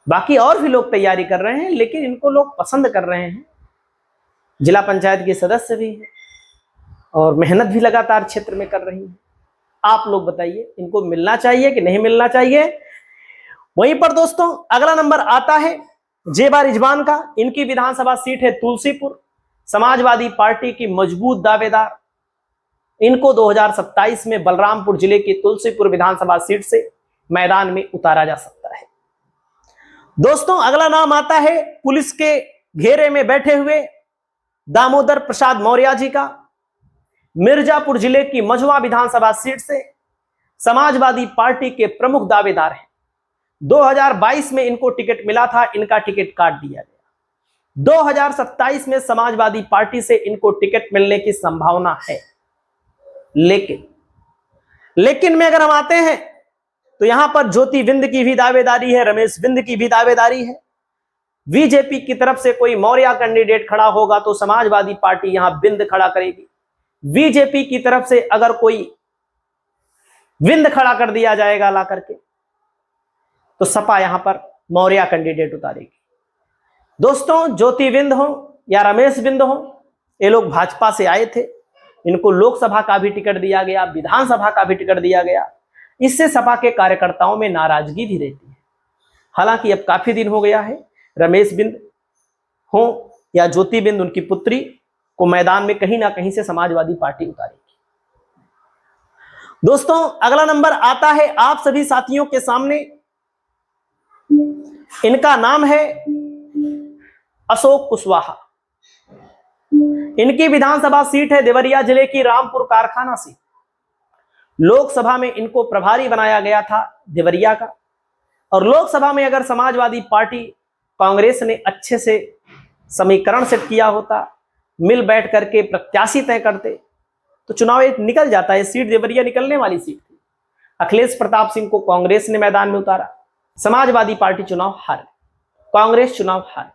बाकी और भी लोग तैयारी कर रहे हैं, लेकिन इनको लोग पसंद कर रहे हैं। जिला पंचायत के सदस्य भी हैं और मेहनत भी लगातार क्षेत्र में कर रही है। आप लोग बताइए, इनको मिलना चाहिए कि नहीं मिलना चाहिए? वहीं पर दोस्तों अगला नंबर आता है जेबा रिजवान का। इनकी विधानसभा सीट है तुलसीपुर। समाजवादी पार्टी की मजबूत दावेदार। इनको 2027 में बलरामपुर जिले की तुलसीपुर विधानसभा सीट से मैदान में उतारा जा सकता है। दोस्तों अगला नाम आता है पुलिस के घेरे में बैठे हुए दामोदर प्रसाद मौर्य जी का। मिर्जापुर जिले की मझवा विधानसभा सीट से समाजवादी पार्टी के प्रमुख दावेदार हैं। 2022 में इनको टिकट मिला था, इनका टिकट काट दिया गया। 2027 में समाजवादी पार्टी से इनको टिकट मिलने की संभावना है। लेकिन में अगर हम आते हैं तो यहां पर ज्योति बिंद की भी दावेदारी है, रमेश बिंद की भी दावेदारी है। बीजेपी की तरफ से कोई मौर्य कैंडिडेट खड़ा होगा तो समाजवादी पार्टी यहां बिंद खड़ा करेगी। बीजेपी की तरफ से अगर कोई विंद खड़ा कर दिया जाएगा ला करके, तो सपा यहां पर मौर्य कैंडिडेट उतारेगी। दोस्तों ज्योति बिंद हो या रमेश बिंद हो, ये लोग भाजपा से आए थे। इनको लोकसभा का भी टिकट दिया गया, विधानसभा का भी टिकट दिया गया। इससे सपा के कार्यकर्ताओं में नाराजगी भी रहती है। हालांकि अब काफी दिन हो गया है, रमेश बिंद हो या ज्योति बिंद, उनकी पुत्री को मैदान में कहीं ना कहीं से समाजवादी पार्टी उतारेगी। दोस्तों अगला नंबर आता है आप सभी साथियों के सामने। इनका नाम है अशोक कुशवाहा। इनकी विधानसभा सीट है देवरिया जिले की रामपुर कारखाना सीट। लोकसभा में इनको प्रभारी बनाया गया था देवरिया का, और लोकसभा में अगर समाजवादी पार्टी कांग्रेस ने अच्छे से समीकरण सेट किया होता, मिल बैठ करके प्रत्याशी तय करते, तो चुनाव निकल जाता है। सीट देवरिया निकलने वाली सीट थी। अखिलेश प्रताप सिंह को कांग्रेस ने मैदान में उतारा, समाजवादी पार्टी चुनाव हार, कांग्रेस चुनाव हार।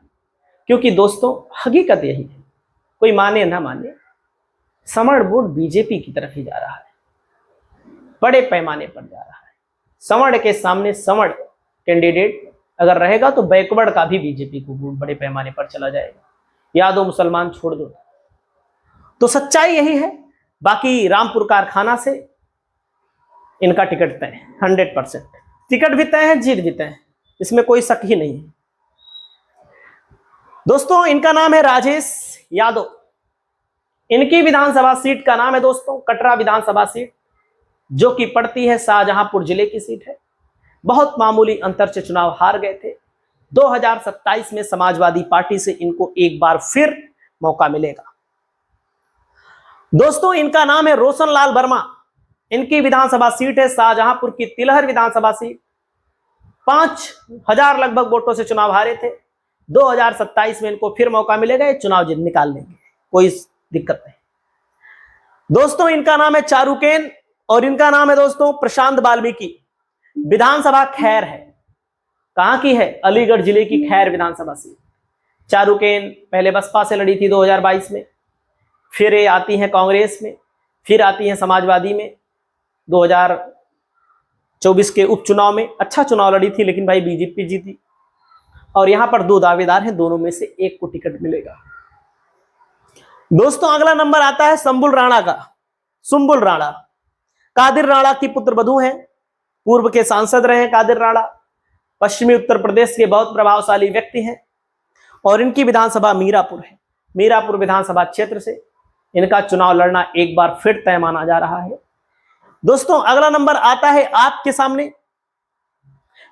क्योंकि दोस्तों हकीकत यही है, कोई माने ना माने, समण वोट बीजेपी की तरफ ही जा रहा है, बड़े पैमाने पर जा रहा है। समण के सामने समण कैंडिडेट अगर रहेगा तो बैकवर्ड का भी बीजेपी को वोट बड़े पैमाने पर चला जाएगा। यादव मुसलमान छोड़ दो, तो सच्चाई यही है। बाकी रामपुर कारखाना से इनका टिकट तय है 100%। टिकट भी तय है, जीत भी तय है, इसमें कोई शक ही नहीं है। दोस्तों इनका नाम है राजेश यादव। इनकी विधानसभा सीट का नाम है दोस्तों कटरा विधानसभा सीट, जो कि पड़ती है शाहजहांपुर जिले की सीट है। बहुत मामूली अंतर से चुनाव हार गए थे। 2027 में समाजवादी पार्टी से इनको एक बार फिर मौका मिलेगा। दोस्तों इनका नाम है रोशन लाल वर्मा। इनकी विधानसभा सीट है शाहजहांपुर की तिलहर विधानसभा सीट। 5,000 लगभग वोटों से चुनाव हारे थे। 2027 में इनको फिर मौका मिलेगा, ये चुनाव निकाल लेंगे, कोई दिक्कत नहीं। दोस्तों इनका नाम है चारुकेन और इनका नाम है दोस्तों प्रशांत वाल्मीकि। विधानसभा खैर है, कहां की है? अलीगढ़ जिले की खैर विधानसभा सीट। चारुकेन पहले बसपा से लड़ी थी 2022 में, फिर ये आती हैं कांग्रेस में, फिर आती हैं समाजवादी में। 2024 के उपचुनाव में अच्छा चुनाव लड़ी थी, लेकिन भाई बीजेपी जीती। और यहां पर 2 दावेदार हैं, दोनों में से एक को टिकट मिलेगा। दोस्तों अगला नंबर आता है संबुल राणा का। सुंबुल राणा कादिर राणा की पुत्रवधू हैं, पूर्व के सांसद रहे हैं कादिर राणा। पश्चिमी उत्तर प्रदेश के बहुत प्रभावशाली व्यक्ति हैं। और इनकी विधानसभा मीरापुर है। मीरापुर विधानसभा क्षेत्र से इनका चुनाव लड़ना एक बार फिर तय माना जा रहा है। दोस्तों अगला नंबर आता है आपके सामने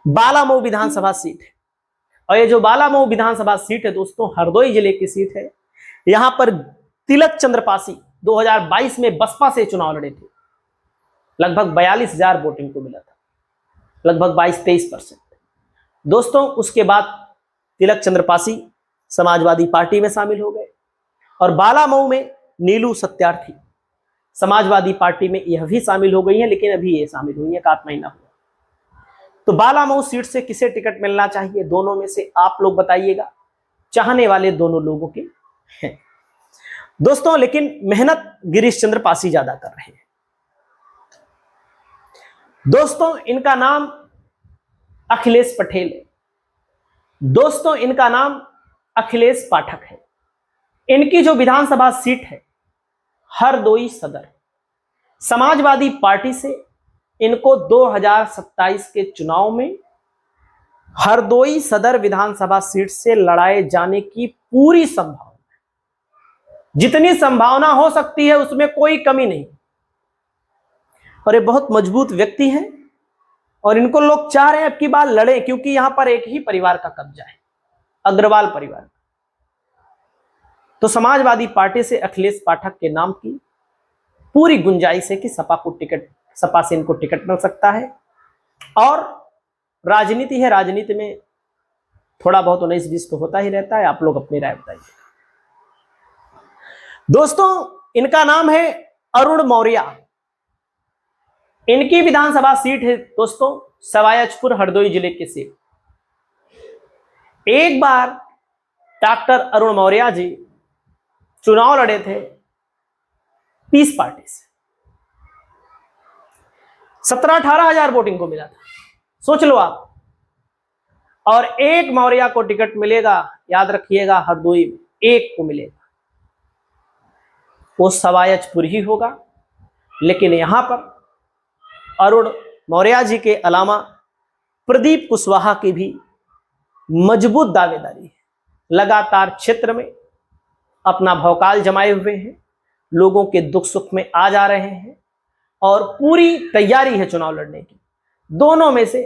बालामऊ विधानसभा सीट है। और ये जो बालामऊ विधानसभा सीट है दोस्तों हरदोई जिले की सीट है। यहां पर तिलक चंद्र पासी 2022 में बसपा से चुनाव लड़े थे। लगभग 42,000 वोट इनको मिला था, लगभग 22-23%। दोस्तों उसके बाद तिलक चंद्र पासी समाजवादी पार्टी में शामिल हो गए और बालामऊ में नीलू सत्यार्थी समाजवादी पार्टी में यह भी शामिल हो गई है, लेकिन अभी ये शामिल हुई है, 1 महीना हुआ। तो बालामऊ सीट से किसे टिकट मिलना चाहिए, दोनों में से आप लोग बताइएगा। चाहने वाले दोनों लोगों के हैं दोस्तों, लेकिन मेहनत गिरीश चंद्र पासी ज्यादा कर रहे हैं। दोस्तों इनका नाम अखिलेश पटेल है। दोस्तों इनका नाम अखिलेश पाठक है। इनकी जो विधानसभा सीट है हरदोई सदर, समाजवादी पार्टी से इनको 2027 के चुनाव में हरदोई सदर विधानसभा सीट से लड़ाए जाने की पूरी संभावना है। जितनी संभावना हो सकती है उसमें कोई कमी नहीं। और ये बहुत मजबूत व्यक्ति हैं और इनको लोग चाह रहे हैं अब की बार लड़े, क्योंकि यहां पर एक ही परिवार का कब्जा है, अग्रवाल परिवार। तो समाजवादी पार्टी से अखिलेश पाठक के नाम की पूरी गुंजाइश है कि सपा से इनको टिकट मिल सकता है। और राजनीति है, राजनीति में थोड़ा बहुत 19-20 तो होता ही रहता है। आप लोग अपनी राय बताइए। दोस्तों इनका नाम है अरुण मौर्य। इनकी विधानसभा सीट है दोस्तों सवायचपुर हरदोई जिले की सीट। एक बार डॉक्टर अरुण मौर्य जी चुनाव लड़े थे पीस पार्टी से, 17-18 हजार वोट इनको मिला था, सोच लो आप। और एक मौर्य को टिकट मिलेगा, याद रखिएगा, हरदोई में एक को मिलेगा, वो सवायचपुर ही होगा। लेकिन यहां पर अरुण मौर्य जी के अलावा प्रदीप कुशवाहा की भी मजबूत दावेदारी है। लगातार क्षेत्र में अपना भौकाल जमाए हुए हैं, लोगों के दुख सुख में आ जा रहे हैं और पूरी तैयारी है चुनाव लड़ने की। दोनों में से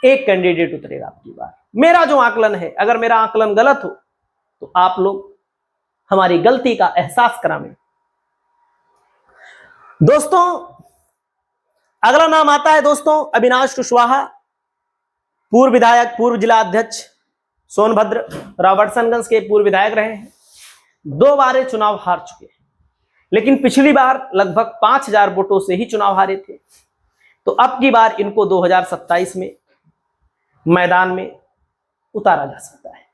एक कैंडिडेट उतरेगा आपकी बार। मेरा जो आकलन है, अगर मेरा आकलन गलत हो तो आप लोग हमारी गलती का एहसास कराएं। दोस्तों अगला नाम आता है दोस्तों अविनाश कुशवाहा, पूर्व विधायक, पूर्व जिला अध्यक्ष सोनभद्र रॉबर्टसनगंज के पूर्व विधायक रहे हैं। 2 बार चुनाव हार चुके हैं, लेकिन पिछली बार लगभग 5,000 वोटों से ही चुनाव हारे थे। तो अब की बार इनको 2027 में मैदान में उतारा जा सकता है।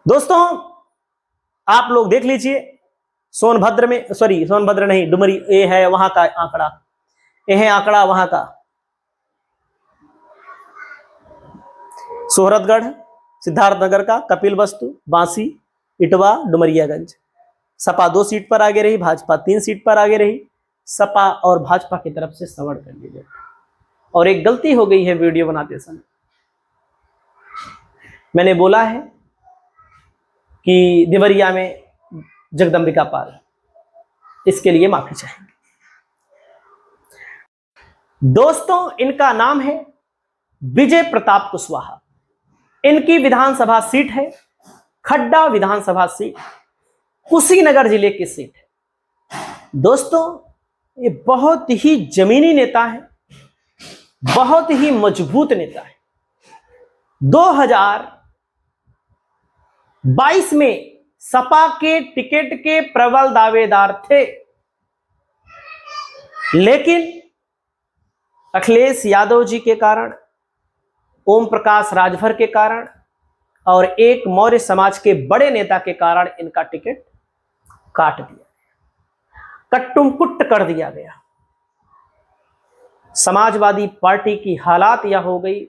दोस्तों आप लोग देख लीजिए, सोनभद्र में, सोनभद्र नहीं, डुमरी, ये है वहां का आंकड़ा, ये है आंकड़ा वहां का, सोहरतगढ़, सिद्धार्थनगर का, कपिलवस्तु, बांसी, इटवा, डुमरियागंज। सपा 2 सीट पर आगे रही, भाजपा 3 सीट पर आगे रही। सपा और भाजपा की तरफ से सवर्ण कैंडिडेट। और एक गलती हो गई है वीडियो बनाते समय, मैंने बोला है कि देवरिया में जगदम्बिका पाल, इसके लिए माफी चाहेंगे। दोस्तों इनका नाम है विजय प्रताप कुशवाहा। इनकी विधानसभा सीट है खड्डा विधानसभा सीट, कुशीनगर जिले की सीट है। दोस्तों ये बहुत ही जमीनी नेता है, बहुत ही मजबूत नेता है। 2022 में सपा के टिकट के प्रबल दावेदार थे, लेकिन अखिलेश यादव जी के कारण, ओम प्रकाश राजभर के कारण और एक मौर्य समाज के बड़े नेता के कारण इनका टिकट काट दिया, कट्टुम कुट्ट कर दिया गया। समाजवादी पार्टी की हालात यह हो गई,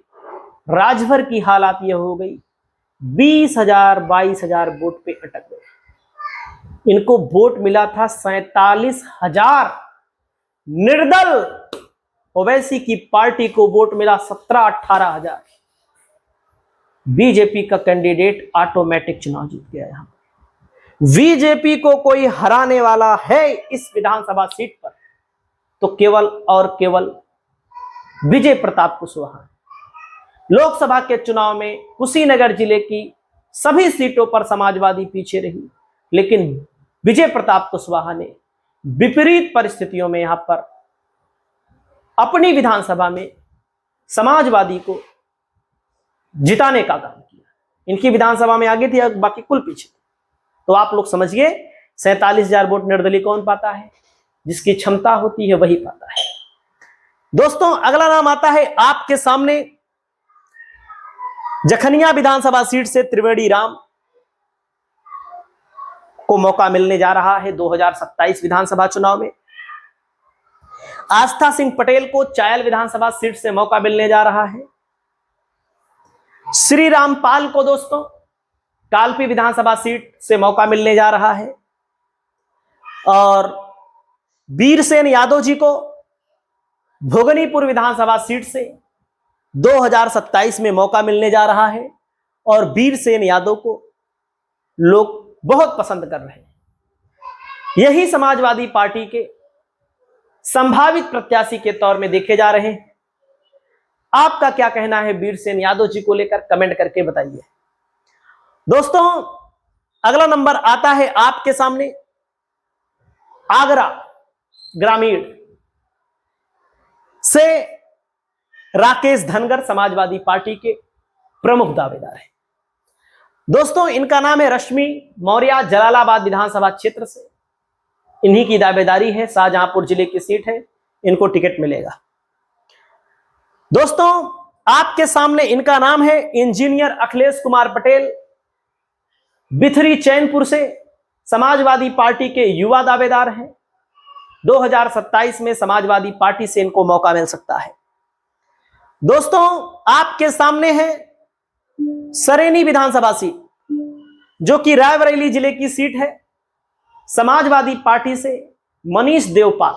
राजभर की हालात यह हो गई, 20,000-22,000 वोट पे अटक गए। इनको वोट मिला था 47,000। निर्दल ओवैसी की पार्टी को वोट मिला 17-18 हजार। बीजेपी का कैंडिडेट ऑटोमेटिक चुनाव जीत गया। यहां बीजेपी को कोई हराने वाला है इस विधानसभा सीट पर तो केवल और केवल विजय प्रताप कुशवाहा। लोकसभा के चुनाव में कुशीनगर जिले की सभी सीटों पर समाजवादी पीछे रही, लेकिन विजय प्रताप कुशवाहा ने विपरीत परिस्थितियों में यहां पर अपनी विधानसभा में समाजवादी को जिताने का काम किया। इनकी विधानसभा में आगे थी, बाकी कुल पीछे। तो आप लोग समझिए 47,000 वोट निर्दलीय कौन पाता है? जिसकी क्षमता होती है वही पाता है। दोस्तों अगला नाम आता है आपके सामने जखनिया विधानसभा सीट से त्रिवेणी राम को मौका मिलने जा रहा है 2027 विधानसभा चुनाव में। आस्था सिंह पटेल को चायल विधानसभा सीट से मौका मिलने जा रहा है। श्री रामपाल को दोस्तों कालपी विधानसभा सीट से मौका मिलने जा रहा है और वीरसेन यादव जी को भोगनीपुर विधानसभा सीट से 2027 में मौका मिलने जा रहा है और वीरसेन यादव को लोग बहुत पसंद कर रहे हैं। यही समाजवादी पार्टी के संभावित प्रत्याशी के तौर में देखे जा रहे हैं। आपका क्या कहना है वीरसेन यादव जी को लेकर? कमेंट करके बताइए। दोस्तों अगला नंबर आता है आपके सामने आगरा ग्रामीण से राकेश धनगर समाजवादी पार्टी के प्रमुख दावेदार हैं। दोस्तों इनका नाम है रश्मि मौर्य, जलालाबाद विधानसभा क्षेत्र से इन्हीं की दावेदारी है। शाहजहांपुर जिले की सीट है, इनको टिकट मिलेगा। दोस्तों आपके सामने इनका नाम है इंजीनियर अखिलेश कुमार पटेल, बिथरी चैनपुर से समाजवादी पार्टी के युवा दावेदार हैं। 2027 में समाजवादी पार्टी से इनको मौका मिल सकता है। दोस्तों आपके सामने है सरेनी विधानसभा सीट, जो कि रायबरेली जिले की सीट है। समाजवादी पार्टी से मनीष देवपाल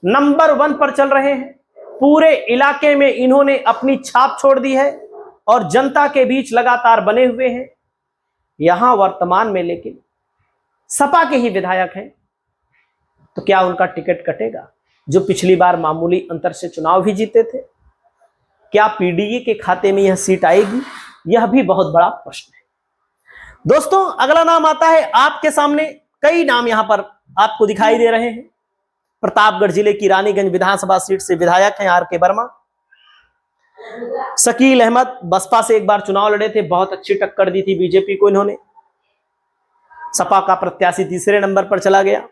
नंबर 1 पर चल रहे हैं। पूरे इलाके में इन्होंने अपनी छाप छोड़ दी है और जनता के बीच लगातार बने हुए हैं। यहां वर्तमान में लेकिन सपा के ही विधायक हैं, तो क्या उनका टिकट कटेगा? जो पिछली बार मामूली अंतर से चुनाव भी जीते थे, क्या पीडीए के खाते में यह सीट आएगी? यह भी बहुत बड़ा प्रश्न है। दोस्तों अगला नाम आता है आपके सामने, कई नाम यहां पर आपको दिखाई दे रहे हैं। प्रतापगढ़ जिले की रानीगंज विधानसभा सीट से विधायक हैं आर.के. वर्मा। शकील अहमद बसपा से एक बार चुनाव लड़े थे, बहुत अच्छी टक्कर दी थी बीजेपी को इन्होंने। सपा का प्रत्याशी तीसरे नंबर पर चला गया।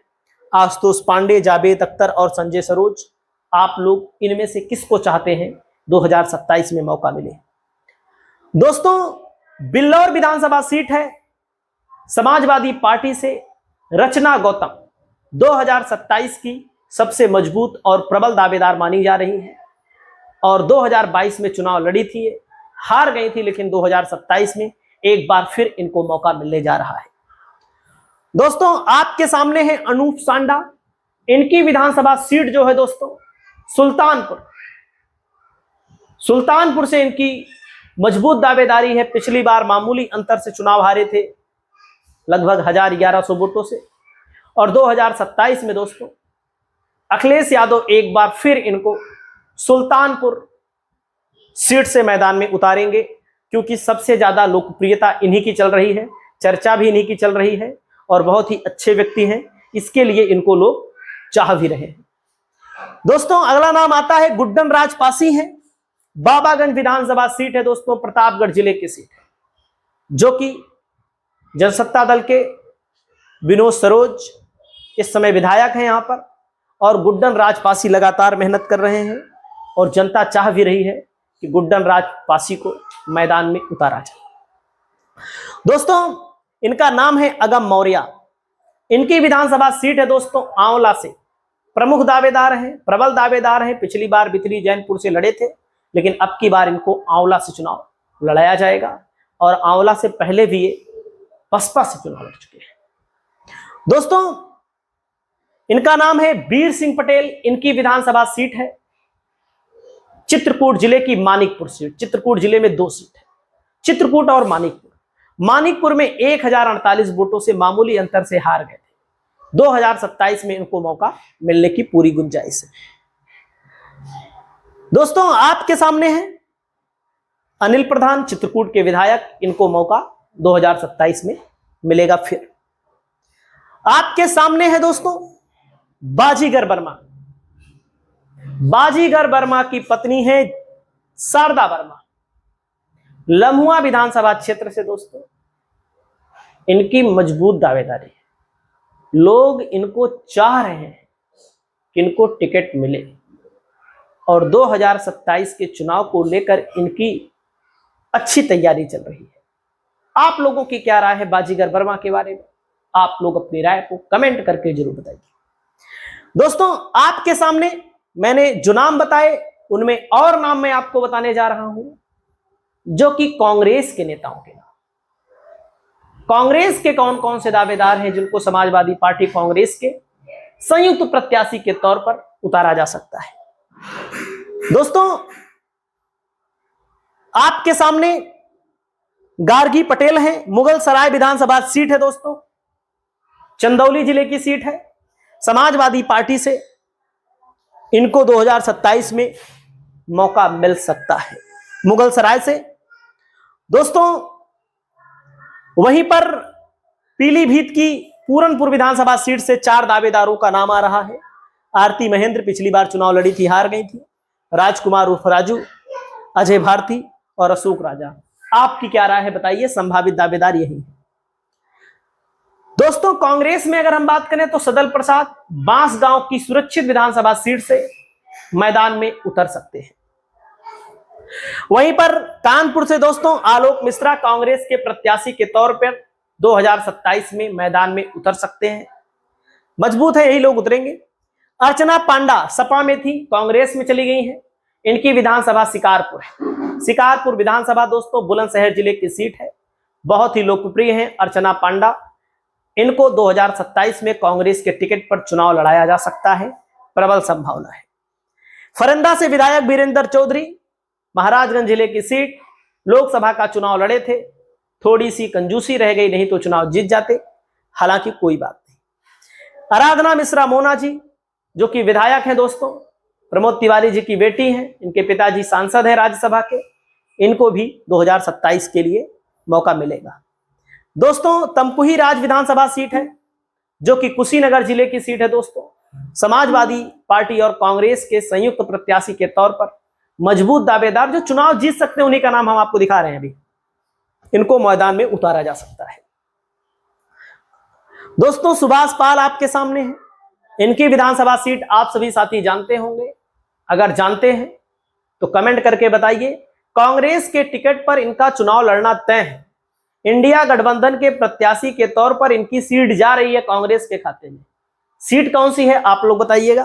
आशुतोष पांडे, जावेद अख्तर और संजय सरोज, आप लोग इनमें से किसको चाहते हैं 2027 में मौका मिले? दोस्तों बिल्लौर विधानसभा सीट है समाजवादी पार्टी से रचना गौतम 2027 की सबसे मजबूत और प्रबल दावेदार मानी जा रही है और 2022 में चुनाव लड़ी थी, हार गई थी, लेकिन 2027 में एक बार फिर इनको मौका मिलने जा रहा है। दोस्तों आपके सामने है अनूप सांडा, इनकी विधानसभा सीट जो है दोस्तों सुल्तानपुर से इनकी मजबूत दावेदारी है। पिछली बार मामूली अंतर से चुनाव हारे थे, लगभग 1100 वोटों से, और 2027 में दोस्तों अखिलेश यादव एक बार फिर इनको सुल्तानपुर सीट से मैदान में उतारेंगे, क्योंकि सबसे ज्यादा लोकप्रियता इन्हीं की चल रही है, चर्चा भी इन्हीं की चल रही है और बहुत ही अच्छे व्यक्ति हैं, इसके लिए इनको लोग चाह भी रहे हैं। दोस्तों अगला नाम आता है गुड्डन राज पासी है, बाबागंज विधानसभा सीट है दोस्तों, प्रतापगढ़ जिले की सीट है, जो कि जनसत्ता दल के विनोद सरोज इस समय विधायक हैं यहां पर, और गुड्डन राजपासी लगातार मेहनत कर रहे हैं और जनता चाह भी रही है कि गुड्डन राजपासी को मैदान में उतारा जाए। दोस्तों इनका नाम है अगम मौर्य, इनकी विधानसभा सीट है दोस्तों आंवला से, प्रमुख दावेदार हैं, प्रबल दावेदार हैं। पिछली बार बिथरी जैनपुर से लड़े थे, लेकिन अब की बार इनको आंवला से चुनाव लड़ाया जाएगा और आंवला से पहले भी ये बसपा से चुनाव लड़ चुके हैं। दोस्तों इनका नाम है वीर सिंह पटेल, इनकी विधानसभा सीट है चित्रकूट जिले की मानिकपुर सीट। चित्रकूट जिले में 2 सीट है, चित्रकूट और मानिकपुर। मानिकपुर में 1048 वोटों से मामूली अंतर से हार गए थे। 2027 में इनको मौका मिलने की पूरी गुंजाइश है। दोस्तों आपके सामने है अनिल प्रधान, चित्रकूट के विधायक, इनको मौका 2027 में मिलेगा फिर। आपके सामने है दोस्तों बाजीगर वर्मा। बाजीगर वर्मा की पत्नी है शारदा वर्मा, लम्हुआ विधानसभा क्षेत्र से। दोस्तों इनकी मजबूत दावेदारी है, लोग इनको चाह रहे हैं कि इनको टिकट मिले, और 2027 के चुनाव को लेकर इनकी अच्छी तैयारी चल रही है। आप लोगों की क्या राय है बाजीगर वर्मा के बारे में? आप लोग अपनी राय को कमेंट करके जरूर बताइए। दोस्तों आपके सामने मैंने जो नाम बताए उनमें और नाम मैं आपको बताने जा रहा हूं जो कि कांग्रेस के नेताओं के नाम। कांग्रेस के कौन कौन से दावेदार हैं जिनको समाजवादी पार्टी कांग्रेस के संयुक्त प्रत्याशी के तौर पर उतारा जा सकता है? दोस्तों आपके सामने गार्गी पटेल हैं, मुगल सराय विधानसभा सीट है। दोस्तों चंदौली जिले की सीट है, समाजवादी पार्टी से इनको 2027 में मौका मिल सकता है, मुगल सराय से। दोस्तों वहीं पर पीलीभीत की पूरनपुर विधानसभा सीट से 4 दावेदारों का नाम आ रहा है। आरती महेंद्र पिछली बार चुनाव लड़ी थी, हार गई थी। राजकुमार उर्फ राजू, अजय भारती और अशोक राजा। आपकी क्या राय है बताइए? संभावित दावेदार यही है। दोस्तों कांग्रेस में अगर हम बात करें तो सदल प्रसाद बांसगांव की सुरक्षित विधानसभा सीट से मैदान में उतर सकते हैं। वहीं पर कानपुर से दोस्तों आलोक मिश्रा कांग्रेस के प्रत्याशी के तौर पर 2027 में मैदान में उतर सकते हैं। मजबूत है, यही लोग उतरेंगे। अर्चना पांडा सपा में थी, कांग्रेस में चली गई हैं। इनकी विधानसभा शिकारपुर है। शिकारपुर विधानसभा दोस्तों बुलंदशहर जिले की सीट है, बहुत ही लोकप्रिय है अर्चना पांडा। इनको 2027 में कांग्रेस के टिकट पर चुनाव लड़ाया जा सकता है, प्रबल संभावना है। फरंदा से विधायक वीरेंद्र चौधरी, महाराजगंज जिले की सीट, लोकसभा का चुनाव लड़े थे, थोड़ी सी कंजूसी रह गई, नहीं तो चुनाव जीत जाते। हालांकि कोई बात नहीं। आराधना मिश्रा मोना जी जो कि विधायक हैं दोस्तों, प्रमोद तिवारी जी की बेटी हैं, इनके पिताजी सांसद हैं राज्यसभा के, इनको भी 2027 के लिए मौका मिलेगा। दोस्तों तमकुही राज विधानसभा सीट है जो कि कुशीनगर जिले की सीट है। दोस्तों समाजवादी पार्टी और कांग्रेस के संयुक्त प्रत्याशी के तौर पर मजबूत दावेदार जो चुनाव जीत सकते हैं, उन्हीं का नाम हम आपको दिखा रहे हैं अभी। इनको मैदान में उतारा जा सकता है। दोस्तों सुभाष पाल आपके सामने है, इनकी विधानसभा सीट आप सभी साथी जानते होंगे। अगर जानते हैं तो कमेंट करके बताइए। कांग्रेस के टिकट पर इनका चुनाव लड़ना तय है। इंडिया गठबंधन के प्रत्याशी के तौर पर इनकी सीट जा रही है कांग्रेस के खाते में। सीट कौन सी है आप लोग बताइएगा।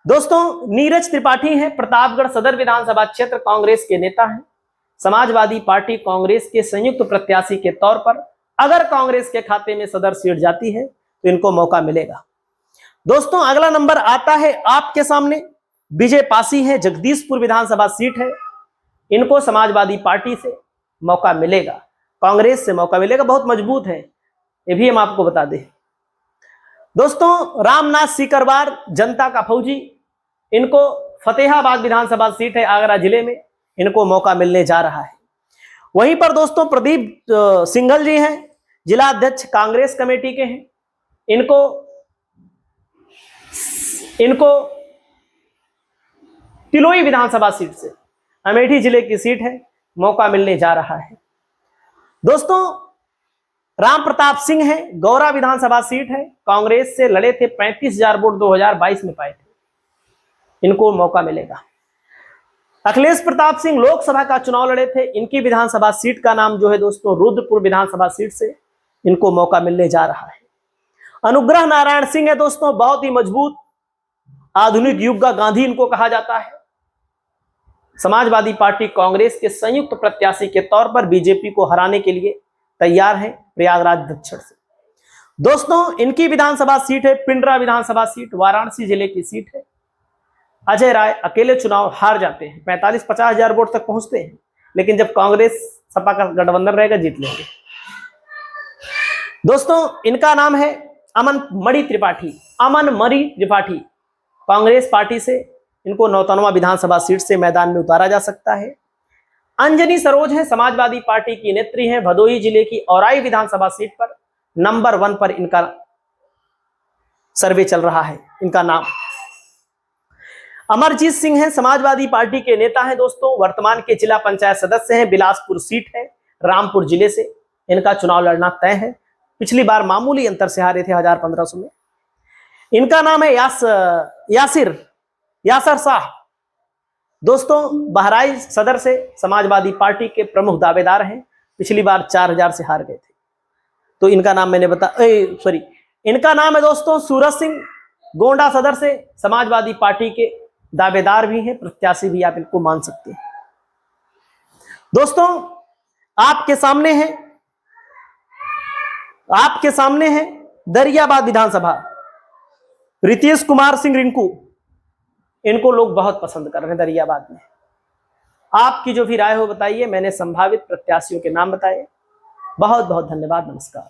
दोस्तों नीरज त्रिपाठी हैं, प्रतापगढ़ सदर विधानसभा क्षेत्र, कांग्रेस के नेता हैं। समाजवादी पार्टी कांग्रेस के संयुक्त प्रत्याशी के तौर पर अगर कांग्रेस के खाते में सदर सीट जाती है तो इनको मौका मिलेगा। दोस्तों अगला नंबर आता है आपके सामने विजय पासी है, जगदीशपुर विधानसभा सीट है। इनको समाजवादी पार्टी से मौका मिलेगा, कांग्रेस से मौका मिलेगा, बहुत मजबूत है, ये भी हम आपको बता दें। दोस्तों रामनाथ सीकरवार जनता का फौजी, इनको फतेहाबाद विधानसभा सीट है आगरा जिले में, इनको मौका मिलने जा रहा है। वहीं पर दोस्तों प्रदीप सिंघल जी हैं, जिला अध्यक्ष कांग्रेस कमेटी के हैं। इनको तिलोई विधानसभा सीट से, अमेठी जिले की सीट है, मौका मिलने जा रहा है। दोस्तों राम प्रताप सिंह है, गौरा विधानसभा सीट है, कांग्रेस से लड़े थे, 35,000 वोट 2022 में पाए थे, इनको मौका मिलेगा। अखिलेश प्रताप सिंह लोकसभा का चुनाव लड़े थे, इनकी विधानसभा सीट का नाम जो है दोस्तों रुद्रपुर विधानसभा सीट से इनको मौका मिलने जा रहा है। अनुग्रह नारायण सिंह है दोस्तों, बहुत ही मजबूत, आधुनिक युग का गांधी इनको कहा जाता है। समाजवादी पार्टी कांग्रेस के संयुक्त प्रत्याशी के तौर पर बीजेपी को हराने के लिए तैयार है, प्रयागराज दक्षिण से। दोस्तों इनकी विधानसभा सीट है पिंडरा विधानसभा सीट, वाराणसी जिले की सीट है। अजय राय अकेले चुनाव हार जाते हैं, 45-50 हजार वोट तक पहुंचते हैं, लेकिन जब कांग्रेस सपा का गठबंधन रहेगा जीत लेंगे। दोस्तों इनका नाम है अमन मणि त्रिपाठी। अमन मणि त्रिपाठी कांग्रेस पार्टी से, इनको 99वां विधानसभा सीट से मैदान में उतारा जा सकता है। अंजनी सरोज है, समाजवादी पार्टी की नेत्री हैं, भदोही जिले की औराई विधानसभा सीट पर नंबर 1 पर इनका सर्वे चल रहा है। इनका नाम अमरजीत सिंह है, समाजवादी पार्टी के नेता हैं दोस्तों, वर्तमान के जिला पंचायत सदस्य हैं, बिलासपुर सीट है, रामपुर जिले से इनका चुनाव लड़ना तय है। पिछली बार मामूली अंतर से हारे थे 1500 में। इनका नाम है यासर शाह। दोस्तों बहराइच सदर से समाजवादी पार्टी के प्रमुख दावेदार हैं, पिछली बार 4000 से हार गए थे। तो इनका नाम मैंने इनका नाम है दोस्तों सूरज सिंह, गोंडा सदर से समाजवादी पार्टी के दावेदार भी हैं, प्रत्याशी भी आप इनको मान सकते हैं। दोस्तों आपके सामने है दरियाबाद विधानसभा, रितेश कुमार सिंह रिंकू, इनको लोग बहुत पसंद कर रहे हैं दरियाबाद में। आपकी जो भी राय हो बताइए। मैंने संभावित प्रत्याशियों के नाम बताए। बहुत बहुत धन्यवाद, नमस्कार।